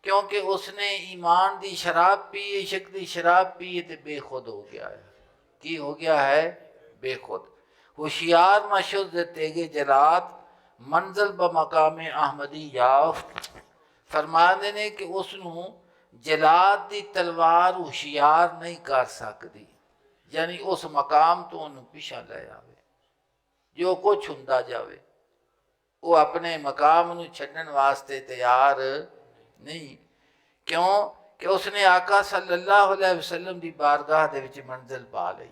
क्योंकि उसने ईमान दी शराब पी इश्क दी शराब पी तो बेखुद हो गया है। की हो गया है? बेखुद। होशियार मशुद तेगे जरात मंजिल ब मकाम अहमदी याफ्त फरमाते ने कि उसनों जलाद की तलवार होशियार नहीं कर सकती यानी उस मकाम तो उन्होंने पिछा ले आवे जो कुछ हुंदा जावे वो अपने मकाम नूं छड्डण वास्ते तैयार नहीं। क्यों कि उसने आका सल्लल्लाहु अलैहि वसल्लम की बारगाह दे विच मंजिल पा ली।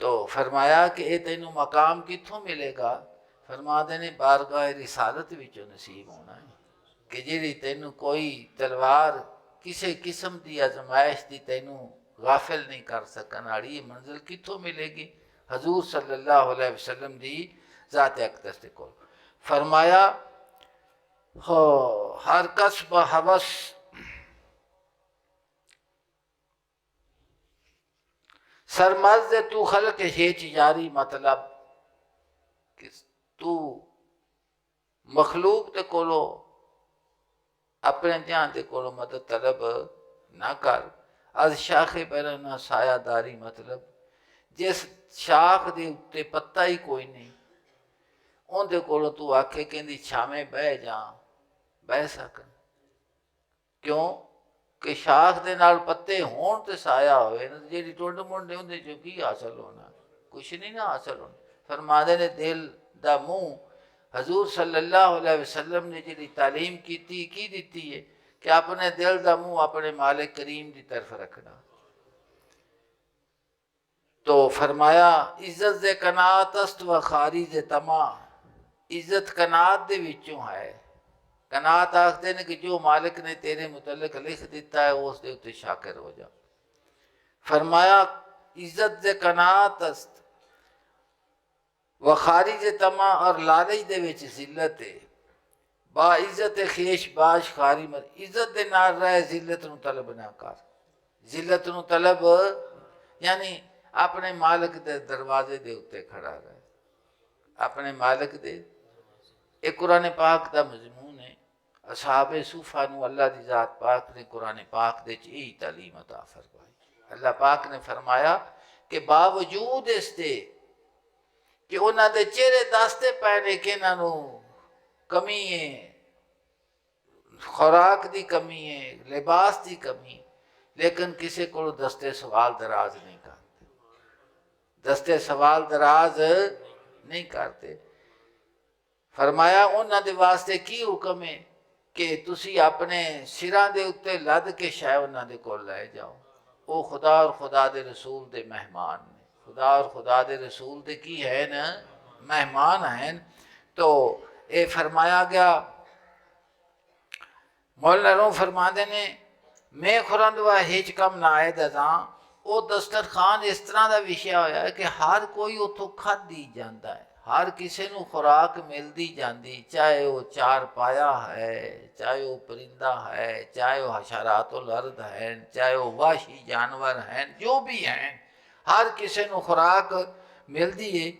तो फरमाया कि ये तेनों मकाम कित्थों मिलेगा? फरमाते ने बारगाह रिसालत विचों नसीब होना है कि जी तेनों कोई तलवार किसी किस्म की आजमाइश की तेनों गाफिल नहीं कर सकन वाली ये मंजिल कित्थों मिलेगी? हजूर सल्लल्लाहु अलैहि वसल्लम की ज़ात अक़दस दे कोल। फरमाया हो हर कसब हवस सरमर्ज तू खल्क हेच यारी मतलब कि तू मखलूक दे कोलो अपने ध्यान दे कोलो मदद तलब ना कर। अज शाखे पर ना सायादारी मतलब जिस शाख दे उत्ते पत्ता ही कोई नहीं उनके कोलों तू आखे कहती छावें बह जा बह सकन क्यों कि शाख दे नाल पत्ते होण ते साया होवे ना जेडी टुंड मुंड उहदे चों की हासिल होना कुछ नहीं ना हासिल होना। फरमादे ने दिल दा मुंह हजूर सल्लल्लाहु अलैहि वसल्लम ने जी तालीम की दी है कि अपने दिल का मुंह अपने मालिक करीम की तरफ रखना। तो फरमाया इज्जत दे कनात अस्त व खारी दे तमा इज्जत कनात दे विचों है। कनात आखते ने कि जो मालिक ने तेरे मुतलक लिख दिता है उस दे उत्ते शाकिर हो जा। फरमाया इज्जत दे कनात अस्त व खारी दे तमा और लालच दे विच जिल्लत है। बा इज्जत खेश बाश खारी मत इज्जत दे नाल रह जिल्लत नूं तलब ना कर। जिल्लत नूं तलब यानी अपने मालिक दे दरवाजे दे उत्ते खड़ा रहे अपने मालिक दे। एक कुरान पाक दा मजमून है असहाबे सूफा नूं अल्लाह दी जात पाक ने कुरान पाक दे च यही तालीम अता फरमाई। अल्लाह पाक ने फरमाया कि बावजूद इसके कि उन्हां दे चेहरे दसते पै ने कि इन्हां नूं कमी है खुराक की कमी है लिबास की कमी लेकिन किसी को दस्ते सवाल दराज नहीं करते दस्ते सवाल दराज नहीं करते। फरमाया उन्हां दे वास्ते की हुक्म है कि तुसी अपने सिरां दे उत्ते लद के शै उन्हां दे कोल लै जाओ। वो खुदा और खुदा दे रसूल दे मेहमान ने खुदा और खुदा दे रसूल दे की है न मेहमान हैं। तो ये फरमाया गया मौला रूम फरमाते ने मैं खुरंद व हिच कम ना आए दसा वो दस्तरखान इस तरह का विषय होया है कि हर कोई उतों खाधी जाता है हर किसी को खुराक मिलती जाती चाहे वो चार पाया है चाहे वो परिंदा है चाहे वो हशरातुल अर्द है चाहे वो वाशी जानवर हैं जो भी हैं हर किसी को खुराक मिलती है।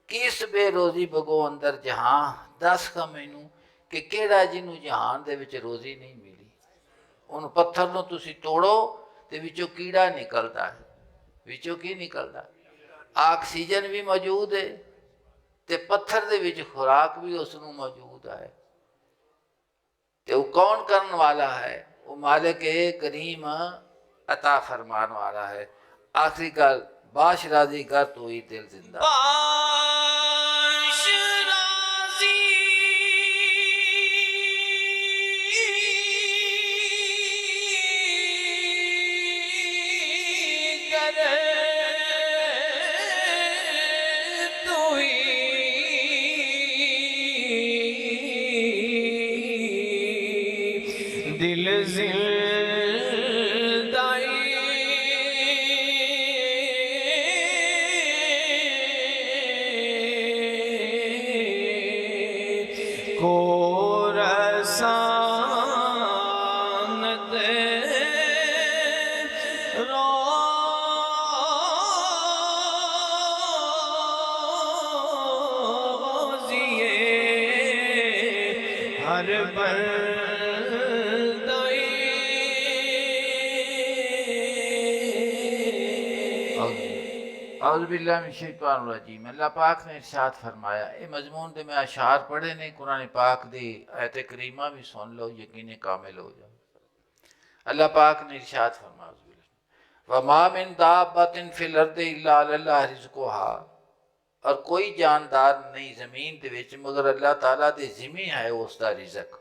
किस बेरोजी बगो अंदर जहां दस का मैनू कि केड़ा जिन्हों जहान दे विच रोजी नहीं मिली। उन पत्थर नूं तुसी तोड़ो ते विचों कीड़ा निकलता है विचों की निकलता ऑक्सीजन भी मौजूद है ते पत्थर दे विच खुराक भी उसनूं मौजूद है। ते वो कौन करने वाला है वो मालिक करीम अता फरमान वाला है। आखिरी गल बाश राजी कर तो ही दिल जिंदा बाश राजी करे तू ही दिल औज़ुबिल्लाहिमिनश्शैतानिर्रजीम। अल्लाह पाक ने इरशाद फरमाया ये मजमून दे मैं अशार पढ़े ने कुरान पाक दी आयत करीमा भी सुन लो यकीन कामिल हो जाओ। अल्लाह पाक ने इरशाद फरमाया वमा मिन दाब्बतिन फिल अर्दि इल्ला अल्लाह रिज़्क़ुहा और कोई जानदार नहीं ज़मीन दे विच मगर अल्लाह ताला दे ज़िम्मे है उसका रिज़्क़।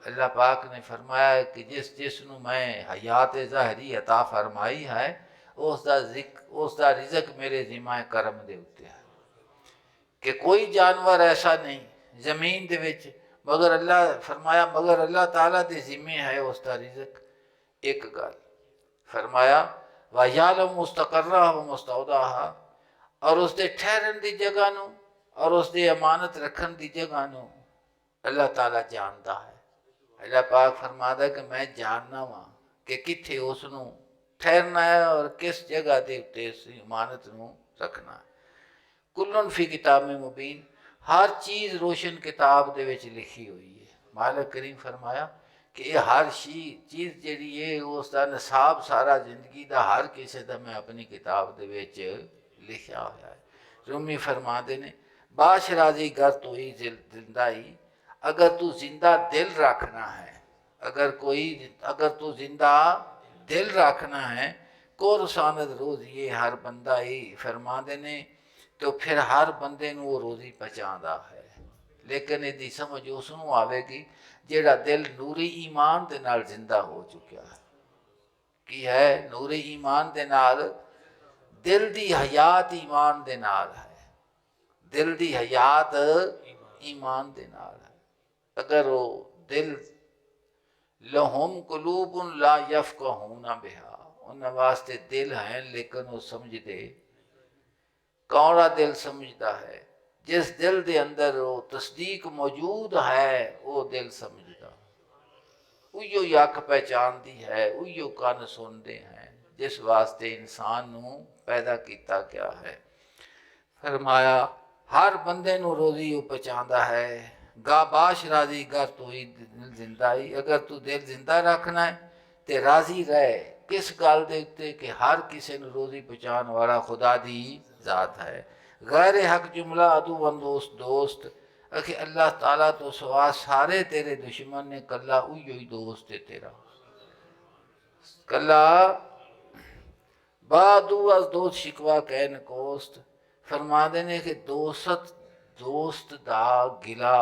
अल्लाह पाक ने फरमाया कि जिसनू मैं हयात ज़ाहरी अता फरमाई है उसका रिज़्क़ मेरे ज़िम्मा करम दे उत्ते है कि कोई जानवर ऐसा नहीं ज़मीन दे विच मगर अल्लाह फरमाया मगर अल्लाह ताला दे ज़िम्मे है उसका रिज़्क़। एक गल फरमाया वायालम मुस्तक़र्रा व मुस्तौदाहा और उसके ठहरन की जगह नूं और उसकी अमानत रखन की जगह नूं अल्लाह ताला जानता है। अल्लाह पाक फरमाता कि मैं जानना वा कि कित्थे उसनू ठहरना है और किस जगह के उत्ते इस इमानत नू रखना है। कुल्लन फी किताब में मुबीन, हर चीज़ रोशन किताब दे विच लिखी हुई है। मालिक करीम फरमाया कि ये हर चीज़ जिहड़ी है उसका निसाब सारा जिंदगी का हर किसी का मैं अपनी किताब दे विच लिखा होया है। रूमी फरमाते ने बाशराजी गर तो ही जिंदा ही, अगर तू जिंदा दिल रखना है, अगर तू जिंदा दिल रखना है, को रसानत रोज़ ये हर बंदा ही फरमाते ने, तो फिर हर बंदे नू वो रोज़ी पहुँचाता है। लेकिन यदि समझ उसनू आवेगी जेड़ा दिल नूरी ईमान दे नाल जिंदा हो चुका है। की है नूरी ईमान दे नाल, दिल दी हयात ईमान दे नाल है, दिल दी हयात ईमान दे नाल है। अगर वो दिल लहुम कुलूबुन ला यफ़क़हूना बिहा, उन्हें वास्ते दिल है लेकिन वो समझदे, कौड़ा दिल समझदा है, जिस दिल दे अंदर वो तस्दीक मौजूद है वो दिल समझदा, उइयो अख पहचानती है, उइयो कान सुनते हैं, जिस वास्ते इंसान नू पैदा किया गया है। फरमाया हर बंदे नू रोज़ी वो पहुँचाता है। गाबाश राजी गर तू ही दिल जिंदा ही, अगर तू दिल जिंदा रखना है तो राजी रहे किस गल दे उत्ते कि हर किसी नू रोज़ी पहुँचाने वाला खुदा दी ज़ात है। गैर हक जुमला अदू दोस्त दोस्त, अखे अल्लाह ताला तो सवा सारे तेरे दुश्मन ने, कला उइयो ही दोस्त है तेरा। कला बादू अज दोस्त शिकवा कहन कोस्त, फरमाते ने कि दोस्त दा गिला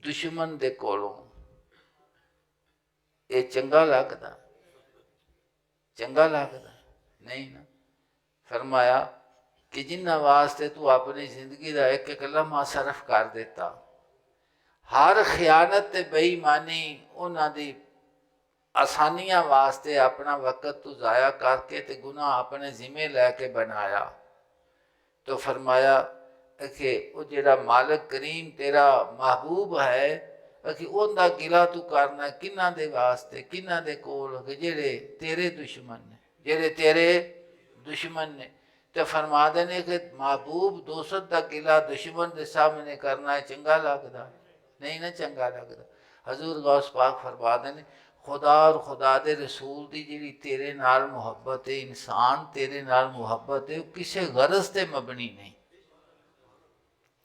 दुश्मन दे कोलों ये चंगा लगदा, चंगा लगदा नहीं ना। फरमाया कि जिन्ना वास्ते तू अपनी जिंदगी का एक एक लम्हा सरफ कर देता, हर खयानत ते बेईमानी उन्हां दी आसानियां वास्ते अपना वक़्त तू ज़ाया करके ते गुनाह अपने जिम्मे लैके बनाया, तो फरमाया कि वो जेड़ा मालिक करीम तेरा महबूब है, कि उनका गिला तू करना किन्ना दे वास्ते, किन्ना दे कोल जेड़े तेरे दुश्मन ने, जेड़े तेरे दुश्मन ने। तो फरमा देने कि महबूब दोस्त का गिला दुश्मन के सामने करना है चंगा लगता नहीं ना, चंगा लगता। हजूर गौस पाक फरमा देने खुदा और खुदा दे रसूल की जी तेरे नाल मुहब्बत है, इंसान तेरे नाल मुहब्बत है, किसी गरज से मबनी नहीं।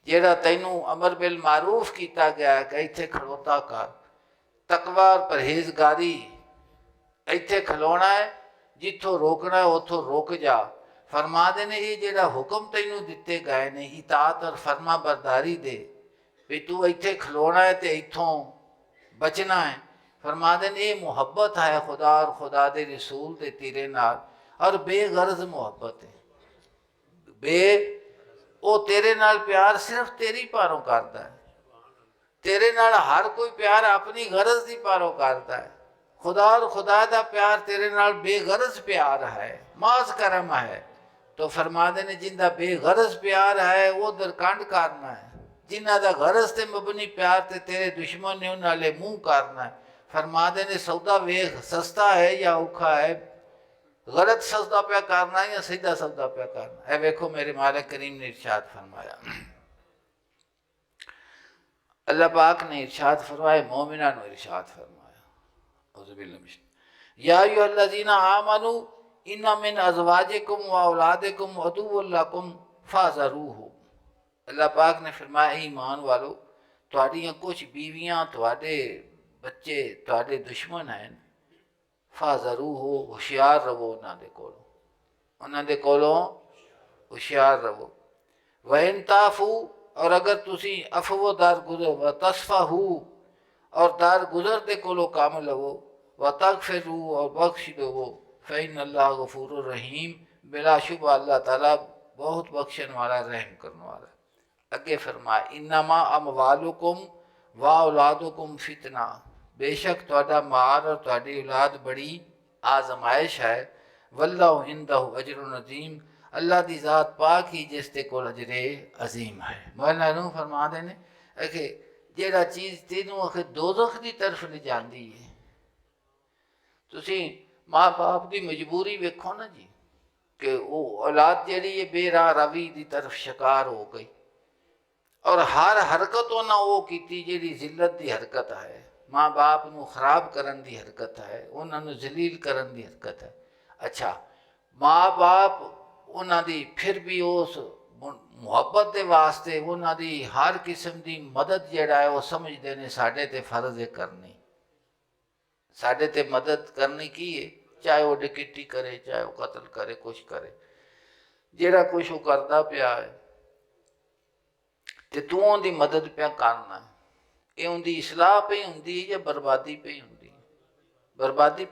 जेड़ा तैनू अमर बिल मारूफ किया गया है कि इत्थे खड़ोता कर, तकवा और परहेजगारी इत्थे खलोना है, जिथों रोकना है उथों रोक जा। फरमा देने ये जेड़ा हुक्म तैनू दिते गए ने इतात और फरमा बरदारी दे, भी तू इत्थे खलोना है तो इथों बचना है। फरमा देने ये मुहब्बत है खुदा और खुदा दे रसूल दे तेरे नाल, और बेगरज मुहब्बत है। वो तेरे नाल प्यार सिर्फ तेरी पारों करता है, तेरे नाल हर कोई प्यार अपनी गरज की पारों करता है। खुदा और खुदा का प्यार तेरे नाल बेगरज प्यार है, माज करम है। तो फरमा देने जिंदा बेगरज प्यार है वो दरकंड करना है, जिन्हों का गरज ते मबनी प्यार ते तेरे दुश्मन ने उन्होंने मुँह करना है। फरमा देने सौदा वेख सस्ता है या औखा है, गलत सौदा पे करना या सीधा सौदा पे करना है। वेखो मेरे मालिक करीम ने इरशाद फरमाया, अल्लाह पाक ने इरशाद फरमाया, मोमिना ने इरशाद फरमाया, या अय्युहल्लज़ीना आमनू इन्ना मिन अज़वाजिकुम व औलादिकुम अदुव्वुल लकुम फ़हज़रूहु। अल्लाह पाक ने फरमाया ईमान वालो, तुहाड़ियां कुछ बीवियां तुहाडे बच्चे तुहाडे दुश्मन हैं, फ़हज़रूहु होशियार रवो उन्होंने कोलों होशियार रवो। वइन ताफ़ू और अगर तुसी अफवो दार गुजर व तस्फ़हू और दार गुजर दे कोलो काम लवो, व तगफिरू और बख्श दो, फ़इन्नल्लाह गफ़ूरुर रहीम, बिलाशुबा अल्लाह ताला बहुत बख्शण वाला रहम करने वाला। अगे फरमाया इन्नमा अमवालुकुम व औलादुकुम फितना, बेशक तुहाडा माल और तुहाडी औलाद बड़ी आजमाइश है। वल्लाहु इंदहु अजरुन अज़ीम, अल्लाह दी ज़ात पाक ही जिसते कोल अजरे अजीम है। मौलाना फरमा देने आखे ਜਿਹੜਾ चीज़ तेनों आखे दोज़ख की तरफ ले जाती है, तुसी माँ बाप की मजबूरी वेखो ना जी कि वो औलाद जी बेराह रवी की तरफ शिकार हो गई और हर हरकत उन्हें वो की जी जिल्लत की हरकत है, माँ बाप को खराब करने की हरकत है, उन्होंने जलील करने की हरकत है। अच्छा माँ बाप उन्होंने फिर भी उस मुहब्बत के वास्ते उन्होंने हर किस्म की मदद जड़ा है वो समझते हैं साढ़े ते फर्ज है करनी, साढ़े ते मदद करनी की है, चाहे वो डिकिटी करे चाहे वो कतल करे कुछ करे, जेड़ा कुछ वो करता पिया है तो तू उनकी मदद पिया करना है, ये उनकी इसलाह पे होंगी या बर्बादी पे होंगी? बर्बादी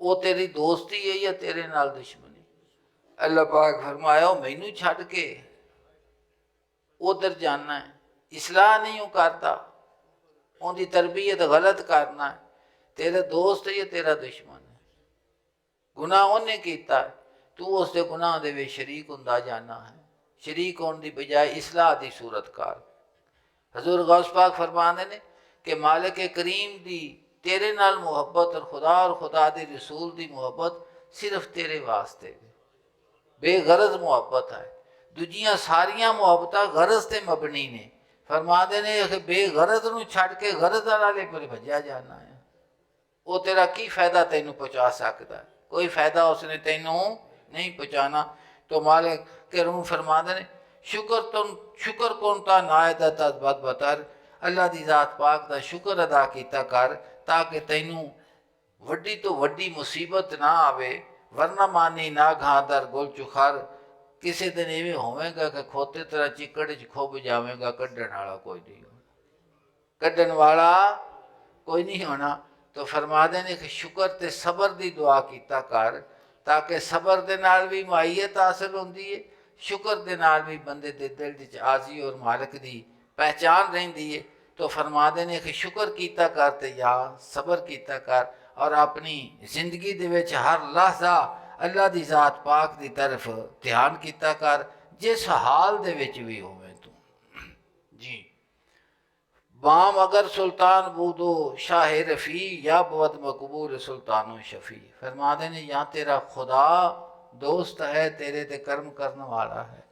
वो तेरी दोस्ती है या तेरे नाल दुश्मनी? अल्लाह पाक फरमाया मैनू छड़ के उधर जाना है, इसलाह नहीं वो करता, उनकी तरबियत गलत करना है, तेरा दोस्त है या तेरा दुश्मन है? गुनाह उन्हें किया, तू उसके गुनाह दे शरीक होंदा जाना है, शरीक होने की बजाय इसलाह की सूरत कार। हजूर गौस पाक फरमाते ने कि मालिक करीम दी तेरे नाल मुहब्बत और खुदा दे रसूल की मुहब्बत सिर्फ तेरे वास्ते बेगरज मुहब्बत है, दूजियां सारिया मुहब्बत गरज से मबनी ने। फरमाते ने कि बेगरज नूं छड़ के गरज वाले पर भजया जाना है, वो तेरा की फायदा तेनों पहुँचा सकता है? कोई फायदा उसने तेनों नहीं पहुँचाना। तो मालिक के रूह फरमाते ने शुक्र कौन ता नायदा बद बतर, अल्लाह की जात पाक का शुक्र अदा किया कर ताकि तेनों वड्डी तो वड्डी मुसीबत ना आवे, वरना मानी ना घादर गुल चुखार, किसी दिन इवें होवेगा कि खोते तरह चिकड़ च खुब जावेगा, कढ़न वाला कोई नहीं होना, कढ़न वाला कोई नहीं होना। तो फरमाते ने कि शुक्र ते सबर की दुआ किया कर ताकि सबर दे नाल भी माईयत हासिल होंदी है, शुक्र दे नाल भी बंदे दे दिल विच आजी और मालिक की पहचान रहिंदी है। तो फरमाते ने कि शुक्र किया कर ते या सबर किया कर और अपनी जिंदगी दे विच हर लहजा अल्लाह की जात पाक की तरफ ध्यान किया कर, जिस हाल दे विच भी होवे तू जी। बाम अगर सुल्तान बूदो शाह रफ़ी या बहुत मकबूल सुल्तान शफ़ी। फरमाते ने या तेरा खुदा दोस्त है, तेरे ते कर्म करने वाला है,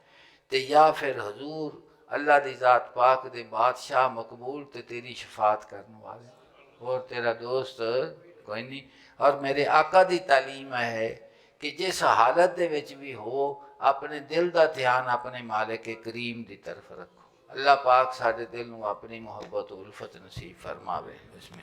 तो या फिर हजूर अल्लाह की ज़ात पाक दे बादशाह मकबूल ते तेरी शफात करने वाले, और तेरा दोस्त कोई नहीं। और मेरे आका की तालीम है कि जिस हालत दे विच भी हो अपने दिल का ध्यान अपने मालिक करीम की तरफ रखो। अल्लाह पाक साडे दिल नूं अपनी मुहब्बत उल्फत नसीब फरमावे। बिस्मिल्लाह।